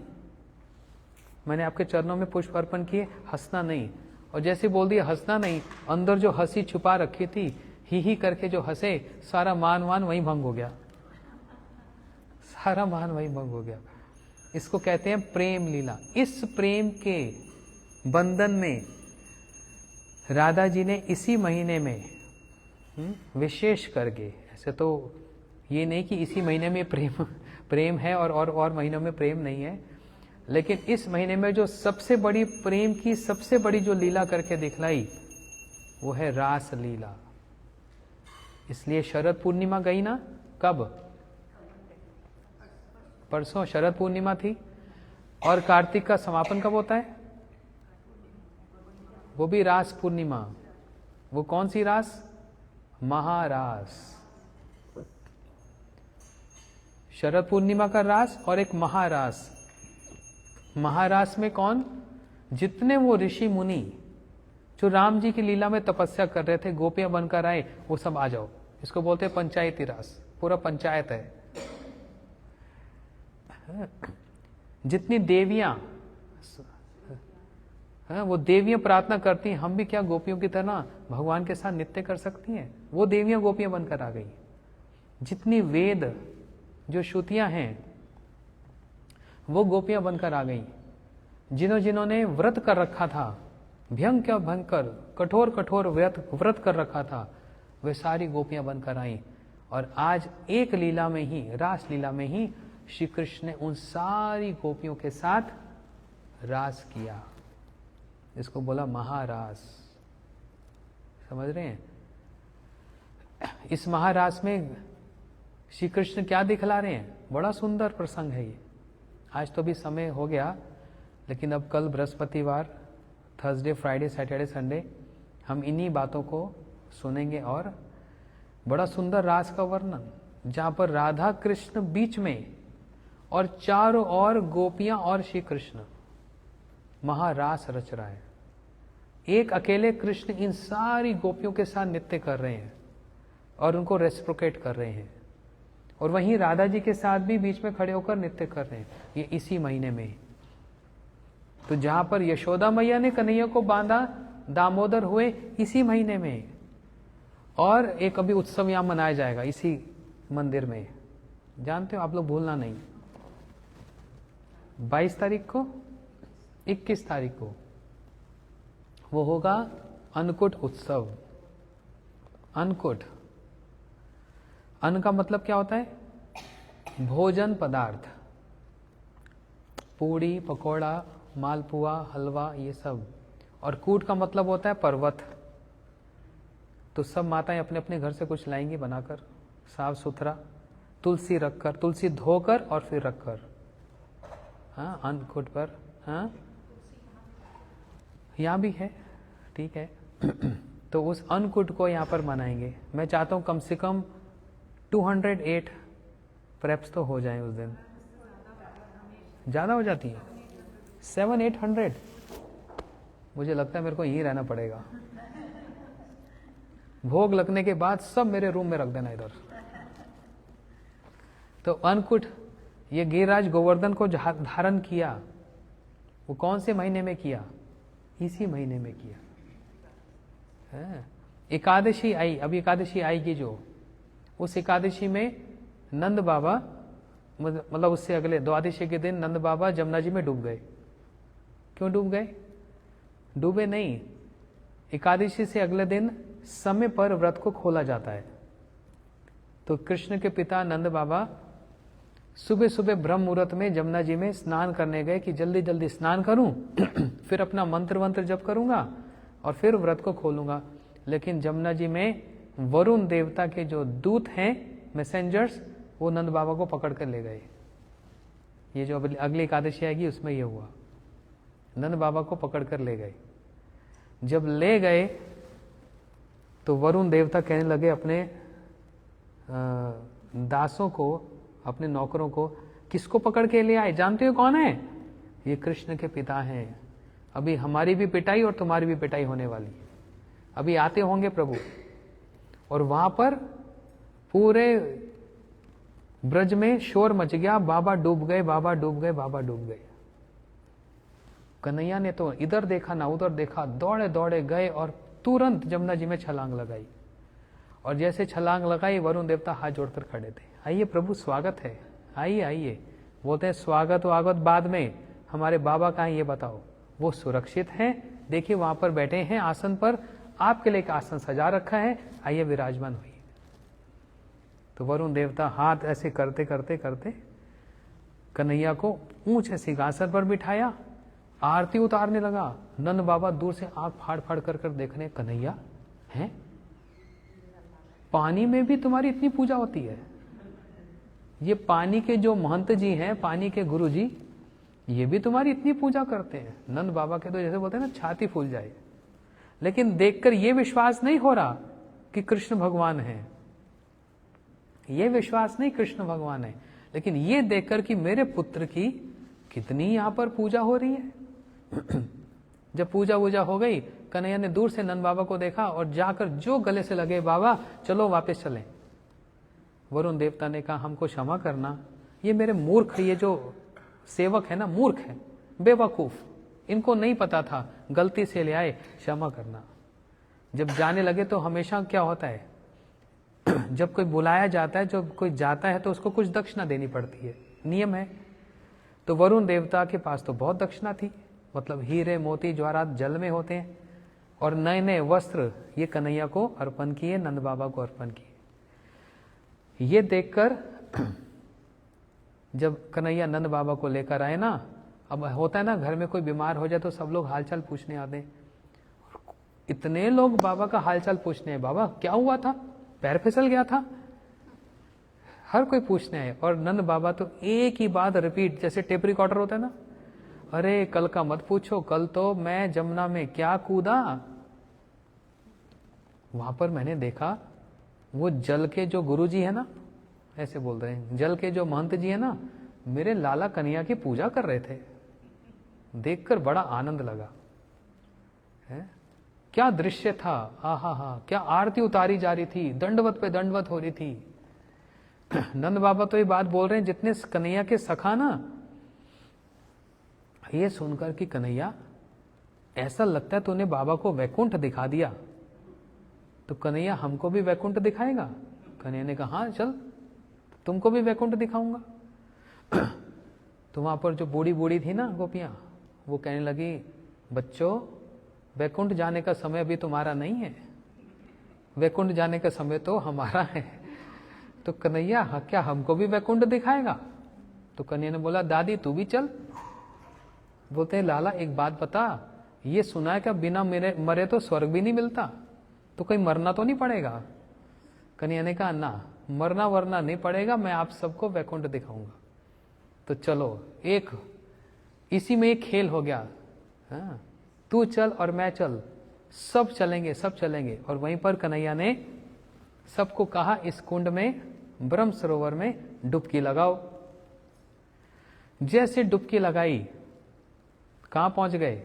मैंने आपके चरणों में पुष्प अर्पण किए, हंसना नहीं। और जैसे बोल दिया हंसना नहीं, अंदर जो हंसी छुपा रखी थी, ही करके जो हंसे, सारा मान वहीं भंग हो गया, सारा मान वहीं भंग हो गया। इसको कहते हैं प्रेम लीला। इस प्रेम के बंधन में राधा जी ने इसी महीने में विशेष करके, ऐसे तो ये नहीं कि इसी महीने में प्रेम है और महीनों में प्रेम नहीं है, लेकिन इस महीने में जो सबसे बड़ी प्रेम की सबसे बड़ी जो लीला करके दिखलाई, वो है रास लीला। इसलिए शरद पूर्णिमा गई ना, कब? परसों शरद पूर्णिमा थी। और कार्तिक का समापन कब होता है? वो भी रास पूर्णिमा। वो कौन सी रास? महारास। शरद पूर्णिमा का रास और एक महारास। महारास में कौन? जितने वो ऋषि मुनि जो राम जी की लीला में तपस्या कर रहे थे, गोपियां बनकर आए, वो सब आ जाओ। इसको बोलते हैं पंचायती रास, पूरा पंचायत है। जितनी देवियां, वो देवियां प्रार्थना करती हैं, हम भी क्या गोपियों की तरह भगवान के साथ नृत्य कर सकती हैं? वो देवियां गोपियां बनकर आ गई। जितनी वेद जो श्रुतियां हैं, वो गोपियां बनकर आ गई। जिन्होंने व्रत कर रखा था, भयंकर कठोर व्रत कर रखा था, वे सारी गोपियां बनकर आई। और आज एक लीला में ही, रास लीला में ही, श्री कृष्ण ने उन सारी गोपियों के साथ रास किया। इसको बोला महारास। समझ रहे हैं? इस महारास में श्री कृष्ण क्या दिखला रहे हैं? बड़ा सुंदर प्रसंग है ये। आज तो भी समय हो गया, लेकिन अब कल बृहस्पतिवार, थर्सडे, फ्राइडे, सैटरडे, संडे हम इन्हीं बातों को सुनेंगे। और बड़ा सुंदर रास का वर्णन, जहां पर राधा कृष्ण बीच में और चारों ओर गोपियां और श्री कृष्ण, महारास रच रहा है। एक अकेले कृष्ण इन सारी गोपियों के साथ नृत्य कर रहे हैं और उनको रेसिप्रोकेट कर रहे हैं, और वहीं राधा जी के साथ भी बीच में खड़े होकर नृत्य कर रहे हैं, ये इसी महीने में। तो जहां पर यशोदा मैया ने कन्हैया को बांधा, दामोदर हुए इसी महीने में। और एक अभी उत्सव यहां मनाया जाएगा इसी मंदिर में, जानते हो आप लोग, भूलना नहीं। 22 तारीख को, 21 तारीख को वो होगा अन्नकूट उत्सव। अन्नकूट, अन्न का मतलब क्या होता है? भोजन पदार्थ, पूड़ी, पकौड़ा, मालपुआ, हलवा, ये सब। और कूट का मतलब होता है पर्वत। तो सब माताएं अपने अपने घर से कुछ लाएंगी बनाकर, साफ सुथरा, तुलसी रखकर, तुलसी धोकर और फिर रखकर, हाँ, अन्नकूट पर। हाँ, यहाँ भी है, ठीक है। तो उस अन्नकूट को यहाँ पर मनाएंगे। मैं चाहता हूँ कम से कम 208 प्रेप्स तो हो जाए उस दिन। ज़्यादा हो जाती है 700-800। मुझे लगता है मेरे को यहीं रहना पड़ेगा। भोग लगने के बाद सब मेरे रूम में रख देना इधर। तो अन्नकूट, ये गिरिराज गोवर्धन को धारण किया, वो कौन से महीने में किया? इसी महीने में किया। एकादशी आई, अभी एकादशी आएगी जो, उस एकादशी में नंद बाबा, मतलब उससे अगले द्वादशी के दिन नंद बाबा जमुना जी में डूब गए। क्यों डूब गए? डूबे नहीं, एकादशी से अगले दिन समय पर व्रत को खोला जाता है। तो कृष्ण के पिता नंद बाबा सुबह सुबह ब्रह्म मुहूर्त में जमुना जी में स्नान करने गए कि जल्दी जल्दी स्नान करूं फिर अपना मंत्र वंत्र जप करूंगा और फिर व्रत को खोलूंगा। लेकिन जमुना जी में वरुण देवता के जो दूत हैं, मैसेंजर्स, वो नंद बाबा को पकड़ कर ले गए। ये जो अगली एकादशी आएगी उसमें ये हुआ, नंद बाबा को पकड़ कर ले गए। जब ले गए तो वरुण देवता कहने लगे अपने दासों को, अपने नौकरों को, किसको पकड़ के ले आए? जानते हो कौन है? ये कृष्ण के पिता हैं। अभी हमारी भी पिटाई और तुम्हारी भी पिटाई होने वाली है। अभी आते होंगे प्रभु। और वहां पर पूरे ब्रज में शोर मच गया, बाबा डूब गए, बाबा डूब गए, बाबा डूब गए। कन्हैया ने तो इधर देखा ना उधर देखा, दौड़े दौड़े गए और तुरंत जमुना जी में छलांग लगाई। और जैसे छलांग लगाई, वरुण देवता हाथ जोड़कर खड़े थे, आइए प्रभु स्वागत है, आइए आइए। बोलते हैं स्वागत वागत बाद में, हमारे बाबा कहाँ ये बताओ। वो सुरक्षित हैं, देखिए वहां पर बैठे हैं आसन पर, आपके लिए एक आसन सजा रखा है, आइए विराजमान हुई। तो वरुण देवता हाथ ऐसे करते करते करते कन्हैया को ऊंचे सिंहासन पर बिठाया, आरती उतारने लगा। नंद बाबा दूर से आंख फाड़ फाड़ कर कर देखने, कन्हैया हैं? पानी में भी तुम्हारी इतनी पूजा होती है? ये पानी के जो महंत जी हैं, पानी के गुरु जी, ये भी तुम्हारी इतनी पूजा करते हैं? नंद बाबा के तो जैसे बोलते हैं ना, छाती फूल जाए। लेकिन देखकर ये विश्वास नहीं हो रहा कि कृष्ण भगवान है, ये विश्वास नहीं कृष्ण भगवान है, लेकिन ये देखकर कि मेरे पुत्र की कितनी यहां पर पूजा हो रही है। जब पूजा वूजा हो गई, कन्हैया ने दूर से नंद बाबा को देखा और जाकर जो गले से लगे, बाबा चलो वापस चलें। वरुण देवता ने कहा हमको क्षमा करना, ये मेरे मूर्ख, ये जो सेवक है ना, मूर्ख है, बेवकूफ, इनको नहीं पता था, गलती से ले आए, क्षमा करना। जब जाने लगे तो हमेशा क्या होता है, जब कोई बुलाया जाता है, जब कोई जाता है तो उसको कुछ दक्षिणा देनी पड़ती है, नियम है। तो वरुण देवता के पास तो बहुत दक्षिणा थी, मतलब हीरे मोती जवाहरात जल में होते हैं, और नए नए वस्त्र ये कन्हैया को अर्पण किए, नंद बाबा को अर्पण किए। ये देखकर जब कन्हैया नंद बाबा को लेकर आए ना, अब होता है ना घर में कोई बीमार हो जाए तो सब लोग हालचाल पूछने आते हैं। इतने लोग बाबा का हालचाल पूछने हैं, बाबा क्या हुआ था, पैर फिसल गया था, हर कोई पूछने आए। और नंद बाबा तो एक ही बात रिपीट, जैसे टेप रिकॉर्डर होता है ना, अरे कल का मत पूछो, कल तो मैं जमुना में क्या कूदा, वहां पर मैंने देखा वो जल के जो गुरुजी है ना, ऐसे बोल रहे हैं, जल के जो महंत जी है ना, मेरे लाला कन्हैया की पूजा कर रहे थे। देखकर बड़ा आनंद लगा है। क्या दृश्य था, आहा हा, क्या आरती उतारी जा रही थी, दंडवत पे दंडवत हो रही थी। नंद बाबा तो ये बात बोल रहे हैं, जितने कन्हैया के सखा ना, ये सुनकर कि कन्हैया ऐसा लगता है तूने बाबा को वैकुंठ दिखा दिया, तो कन्हैया हमको भी वैकुंठ दिखाएगा। कन्हैया ने कहा हाँ चल, तुमको भी वैकुंठ दिखाऊंगा। तो वहां पर जो बूढ़ी बूढ़ी थी ना गोपियां, वो कहने लगी बच्चों, वैकुंठ जाने का समय अभी तुम्हारा नहीं है, वैकुंठ जाने का समय तो हमारा है। तो कन्हैया क्या हमको भी वैकुंठ दिखाएगा? तो कन्हैया ने बोला दादी तू भी चल। बोलते हैं लाला एक बात बता, ये सुना है क्या बिना मरे तो स्वर्ग भी नहीं मिलता, तो कहीं मरना तो नहीं पड़ेगा? कन्हैया ने कहा ना, मरना वरना नहीं पड़ेगा, मैं आप सबको वैकुंठ दिखाऊंगा। तो चलो, एक इसी में एक खेल हो गया। हाँ, तू चल और मैं चल, सब चलेंगे सब चलेंगे। और वहीं पर कन्हैया ने सबको कहा इस कुंड में, ब्रह्म सरोवर में डुबकी लगाओ। जैसे डुबकी लगाई, कहां पहुंच गए?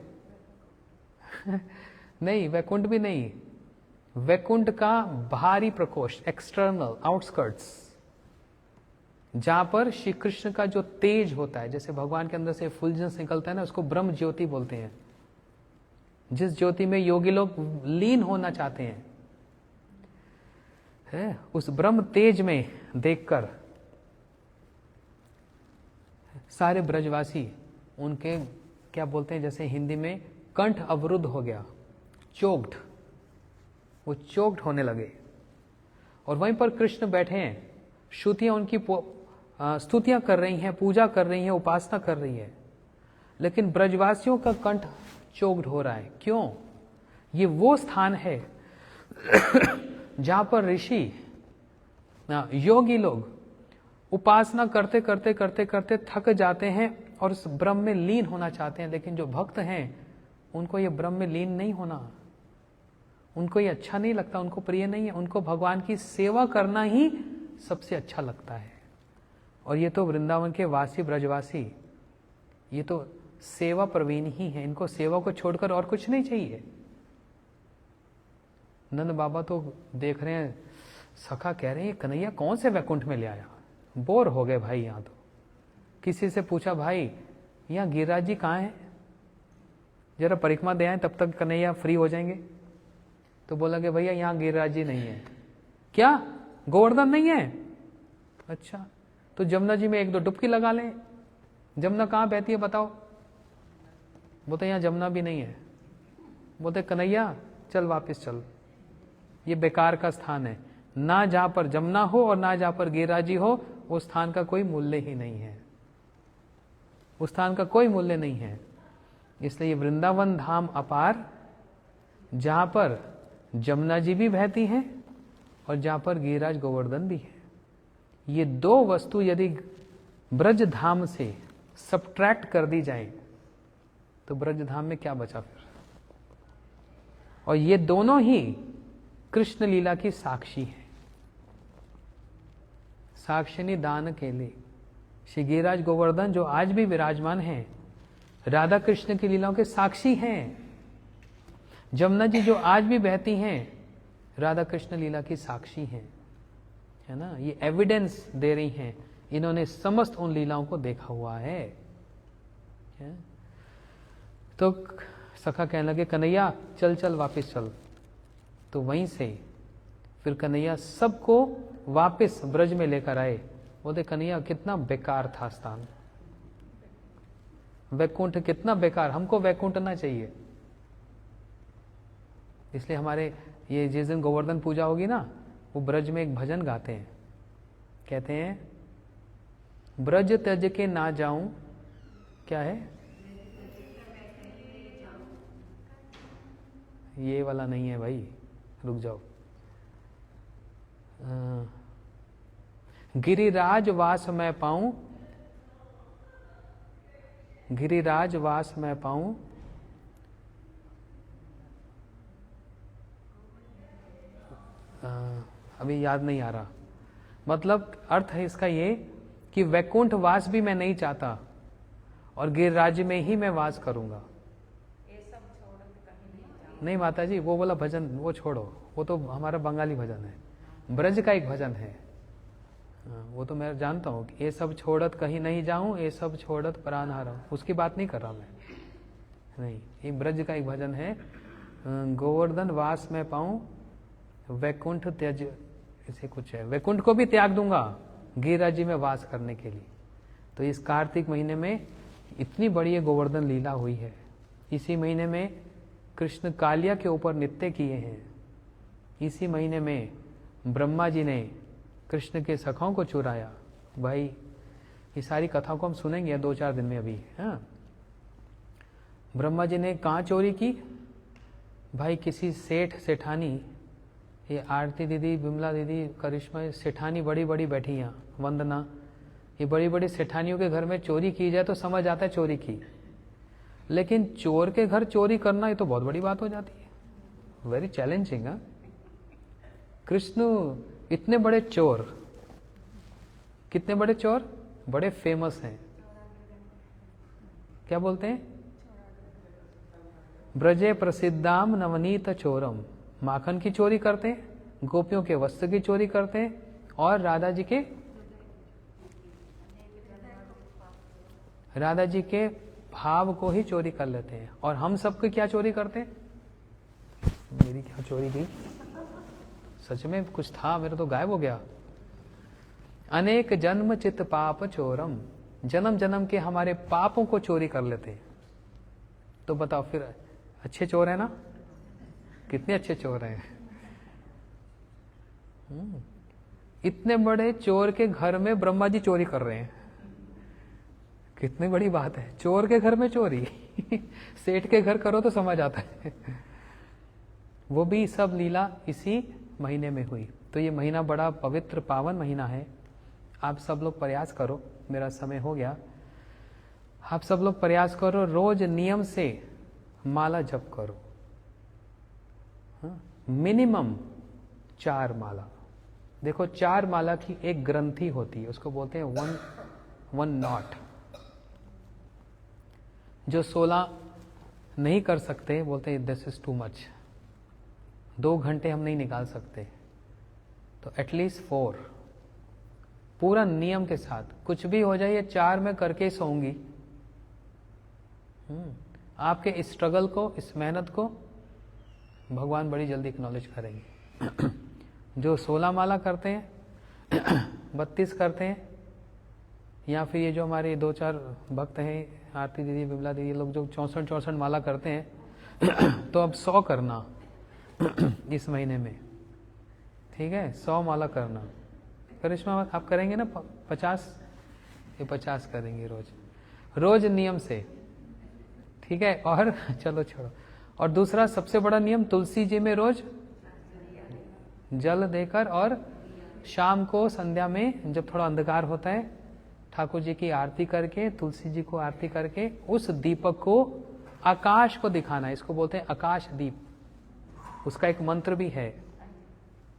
नहीं, वैकुंठ भी नहीं, वैकुंठ का बाहरी प्रकोष्ठ, एक्सटर्नल आउटस्कर्ट्स, जहां पर श्री कृष्ण का जो तेज होता है, जैसे भगवान के अंदर से फुलजेंस निकलता है ना, उसको ब्रह्म ज्योति बोलते हैं। जिस ज्योति में योगी लोग लीन होना चाहते हैं, है उस ब्रह्म तेज में देखकर सारे ब्रजवासी उनके क्या बोलते हैं, जैसे हिंदी में कंठ अवरुद्ध हो गया, चोक्ड, वो चोक्ड होने लगे। और वहीं पर कृष्ण बैठे हैं, श्रुतियां उनकी स्तुतियां कर रही हैं, पूजा कर रही हैं, उपासना कर रही है, लेकिन ब्रजवासियों का कंठ चोक्ड हो रहा है। क्यों? ये वो स्थान है जहां पर ऋषि योगी लोग उपासना करते करते करते करते थक जाते हैं और उस ब्रह्म में लीन होना चाहते हैं, लेकिन जो भक्त हैं उनको ये ब्रह्म में लीन नहीं होना, उनको ये अच्छा नहीं लगता, उनको प्रिय नहीं है, उनको भगवान की सेवा करना ही सबसे अच्छा लगता है। और ये तो वृंदावन के वासी ब्रजवासी, ये तो सेवा प्रवीण ही है, इनको सेवा को छोड़कर और कुछ नहीं चाहिए। नंद बाबा तो देख रहे हैं, सखा कह रहे हैं कन्हैया कौन से वैकुंठ में ले आया, बोर हो गए भाई। यहाँ तो किसी से पूछा भाई यहाँ गिरिराज जी कहाँ हैं, जरा परिक्रमा दे आए, तब तक कन्हैया फ्री हो जाएंगे। तो बोला कि भैया यहाँ गिरिराज जी नहीं है। क्या गोवर्धन नहीं है? अच्छा, तो जमुना जी में एक दो डुबकी लगा लें। जमुना कहाँ बहती है बताओ? बोलते यहाँ जमुना भी नहीं है। बोलते कन्हैया चल वापस चल, ये बेकार का स्थान है, ना जहां पर जमुना हो और ना जहां पर गिरिराज जी हो, उस स्थान का कोई मूल्य ही नहीं है, उस स्थान का कोई मूल्य नहीं है। इसलिए वृंदावन धाम अपार, जहां पर जमुना जी भी बहती हैं और जहां पर गिरिराज गोवर्धन भी है। ये दो वस्तु यदि ब्रज धाम से सबट्रैक्ट कर दी जाए तो ब्रज धाम में क्या बचा फिर? और ये दोनों ही कृष्ण लीला की साक्षी है। साक्षिणी दान के लिए श्री गिरिराज गोवर्धन जो आज भी विराजमान हैं, राधा कृष्ण की लीलाओं के साक्षी हैं। जमुना जी जो आज भी बहती हैं, राधा कृष्ण लीला की साक्षी हैं, है ना। ये एविडेंस दे रही हैं, इन्होंने समस्त उन लीलाओं को देखा हुआ है। तो सखा कहने लगे कन्हैया चल चल वापस चल। तो वहीं से फिर कन्हैया सबको वापस ब्रज में लेकर आए। बोलते कन्हैया कितना बेकार था स्थान, वैकुंठ कितना बेकार, हमको वैकुंठ ना चाहिए। इसलिए हमारे ये जिस दिन गोवर्धन पूजा होगी ना, वो ब्रज में एक भजन गाते हैं, कहते हैं ब्रज त्यज के ना जाऊं, क्या है ये वाला नहीं है भाई, रुक जाओ। गिरिराज वास मैं पाऊं, गिरिराज वास मैं पाऊं, अभी याद नहीं आ रहा। मतलब अर्थ है इसका ये कि वैकुंठ वास भी मैं नहीं चाहता और गिरिराज में ही मैं वास करूंगा। नहीं माता जी, वो बोला भजन वो छोड़ो, वो तो हमारा बंगाली भजन है, ब्रज का एक भजन है। वो तो मैं जानता हूँ कि ये सब छोड़त कहीं नहीं जाऊं, ये सब छोड़त प्राण हारा, उसकी बात नहीं कर रहा मैं। नहीं, ये ब्रज का एक भजन है, गोवर्धन वास में पाऊं, वैकुंठ त्यज, ऐसे कुछ है, वैकुंठ को भी त्याग दूंगा गिरिराज जी में वास करने के लिए। तो इस कार्तिक महीने में इतनी बड़ी ये गोवर्धन लीला हुई है। इसी महीने में कृष्ण कालिया के ऊपर नृत्य किए हैं। इसी महीने में ब्रह्मा जी ने कृष्ण के सखाओं को चुराया। भाई ये सारी कथाओं को हम सुनेंगे 2-4 दिन में अभी। हाँ, ब्रह्मा जी ने कहाँ चोरी की? भाई किसी सेठ सेठानी, ये आरती दीदी, विमला दीदी, करिश्मा सेठानी बड़ी बड़ी बैठी यहाँ, वंदना, ये बड़ी बड़ी सेठानियों के घर में चोरी की जाए तो समझ आता है चोरी की, लेकिन चोर के घर चोरी करना ये तो बहुत बड़ी बात हो जाती है, वेरी चैलेंजिंग। कृष्ण इतने बड़े चोर, कितने बड़े चोर, बड़े फेमस हैं। क्या बोलते हैं? ब्रजे प्रसिद्धाम नवनीत चोरम, माखन की चोरी करते हैं, गोपियों के वस्त्र की चोरी करते हैं, और राधा जी के भाव को ही चोरी कर लेते हैं। और हम सबके क्या चोरी करते हैं? मेरी क्या चोरी की? सच में कुछ था, मेरा तो गायब हो गया। अनेक जन्म चित पाप चोरम, जन्म जन्म के हमारे पापों को चोरी कर लेते हैं। तो बताओ फिर अच्छे चोर है ना? कितने अच्छे चोर हैं। इतने बड़े चोर के घर में ब्रह्मा जी चोरी कर रहे हैं, कितनी बड़ी बात है। चोर के घर में चोरी सेठ के घर करो तो समझ आता है। वो भी सब लीला इसी महीने में हुई। तो ये महीना बड़ा पवित्र पावन महीना है। आप सब लोग प्रयास करो, मेरा समय हो गया, आप सब लोग प्रयास करो, रोज नियम से माला जप करो। मिनिमम 4 माला। देखो 4 माला की एक ग्रंथि होती है, उसको बोलते हैं वन नॉट। जो 16 नहीं कर सकते बोलते हैं दिस इज टू मच, 2 घंटे हम नहीं निकाल सकते, तो एटलीस्ट 4 पूरा नियम के साथ। कुछ भी हो जाए, 4 में करके सोऊंगी। आपके इस स्ट्रगल को, इस मेहनत को भगवान बड़ी जल्दी एक्नॉलेज करेंगे। जो 16 माला करते हैं, 32 करते हैं, या फिर ये जो हमारे 2-4 भक्त हैं, आरती दीदी, विमला दीदी, लोग जो 64 माला करते हैं, तो अब 100 करना इस महीने में, ठीक है? 100 माला करना। करिश्मा आप करेंगे ना 50? ये 50 करेंगे रोज नियम से, ठीक है? और चलो छोड़ो। और दूसरा सबसे बड़ा नियम, तुलसी जी में रोज जल देकर, और शाम को संध्या में जब थोड़ा अंधकार होता है, ठाकुर जी की आरती करके, तुलसी जी को आरती करके, उस दीपक को आकाश को दिखाना है। इसको बोलते हैं आकाश दीप। उसका एक मंत्र भी है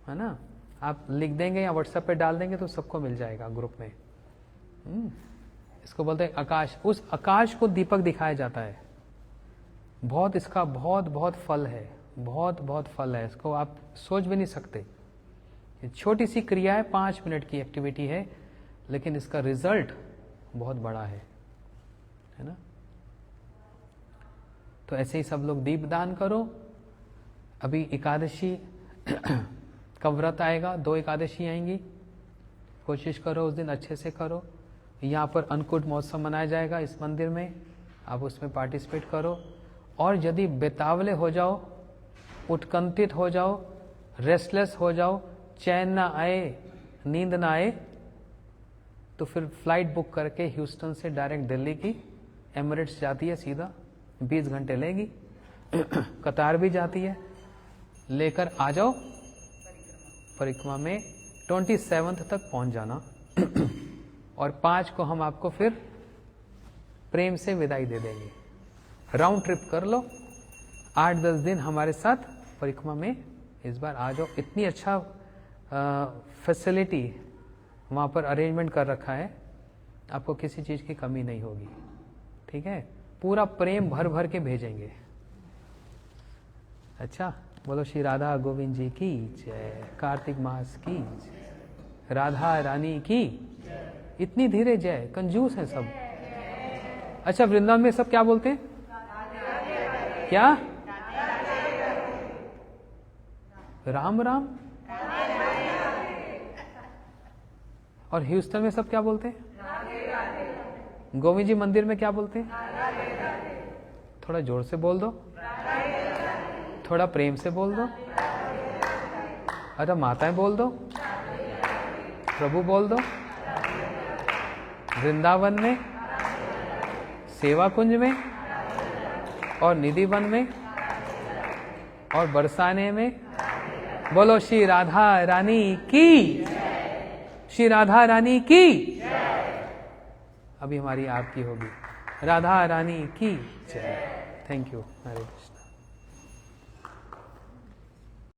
ना? आप लिख देंगे या व्हाट्सएप पे डाल देंगे तो सबको मिल जाएगा ग्रुप में। इसको बोलते हैं आकाश। उस आकाश को दीपक दिखाया जाता है। बहुत इसका बहुत फल है, बहुत फल है। इसको आप सोच भी नहीं सकते। छोटी सी क्रिया है, 5 मिनट की एक्टिविटी है, लेकिन इसका रिजल्ट बहुत बड़ा है ना? तो ऐसे ही सब लोग दीप दान करो। अभी एकादशी का व्रत आएगा, 2 एकादशी आएंगी, कोशिश करो उस दिन अच्छे से करो। यहाँ पर अन्नकूट महोत्सव मनाया जाएगा इस मंदिर में, आप उसमें पार्टिसिपेट करो। और यदि बेतावले हो जाओ, उत्कंठित हो जाओ, रेस्टलेस हो जाओ, चैन ना आए, नींद ना आए, तो फिर फ्लाइट बुक करके ह्यूस्टन से डायरेक्ट दिल्ली की एमिरेट्स जाती है, सीधा 20 घंटे लेगी। कतार भी जाती है, लेकर आ जाओ परिक्रमा में। 27 तक पहुंच जाना और 5 को हम आपको फिर प्रेम से विदाई दे देंगे। राउंड ट्रिप कर लो, 8-10 दिन हमारे साथ परिक्रमा में इस बार आ जाओ। इतनी अच्छा फैसिलिटी वहाँ पर अरेंजमेंट कर रखा है, आपको किसी चीज़ की कमी नहीं होगी, ठीक है? पूरा प्रेम भर भर के भेजेंगे, अच्छा, बोलो श्री राधा गोविंद जी की जय, कार्तिक मास की जय, राधा रानी की। इतनी धीरे जय, कंजूस हैं सब। अच्छा, वृंदावन में सब क्या बोलते हैं? क्या? राम राम। और ह्यूस्टन में सब क्या बोलते हैं? गोविंद जी मंदिर में क्या बोलते हैं? थोड़ा जोर से बोल दो, थोड़ा प्रेम से बोल दो। अरे माताएं बोल दो, प्रभु बोल दो। वृंदावन में, सेवा कुंज में, और निधि वन में, और बरसाने में। बोलो श्री राधा रानी की, श्री राधा रानी की। अभी हमारी आरती होगी। राधा रानी की जय। Thank you. हरे कृष्ण।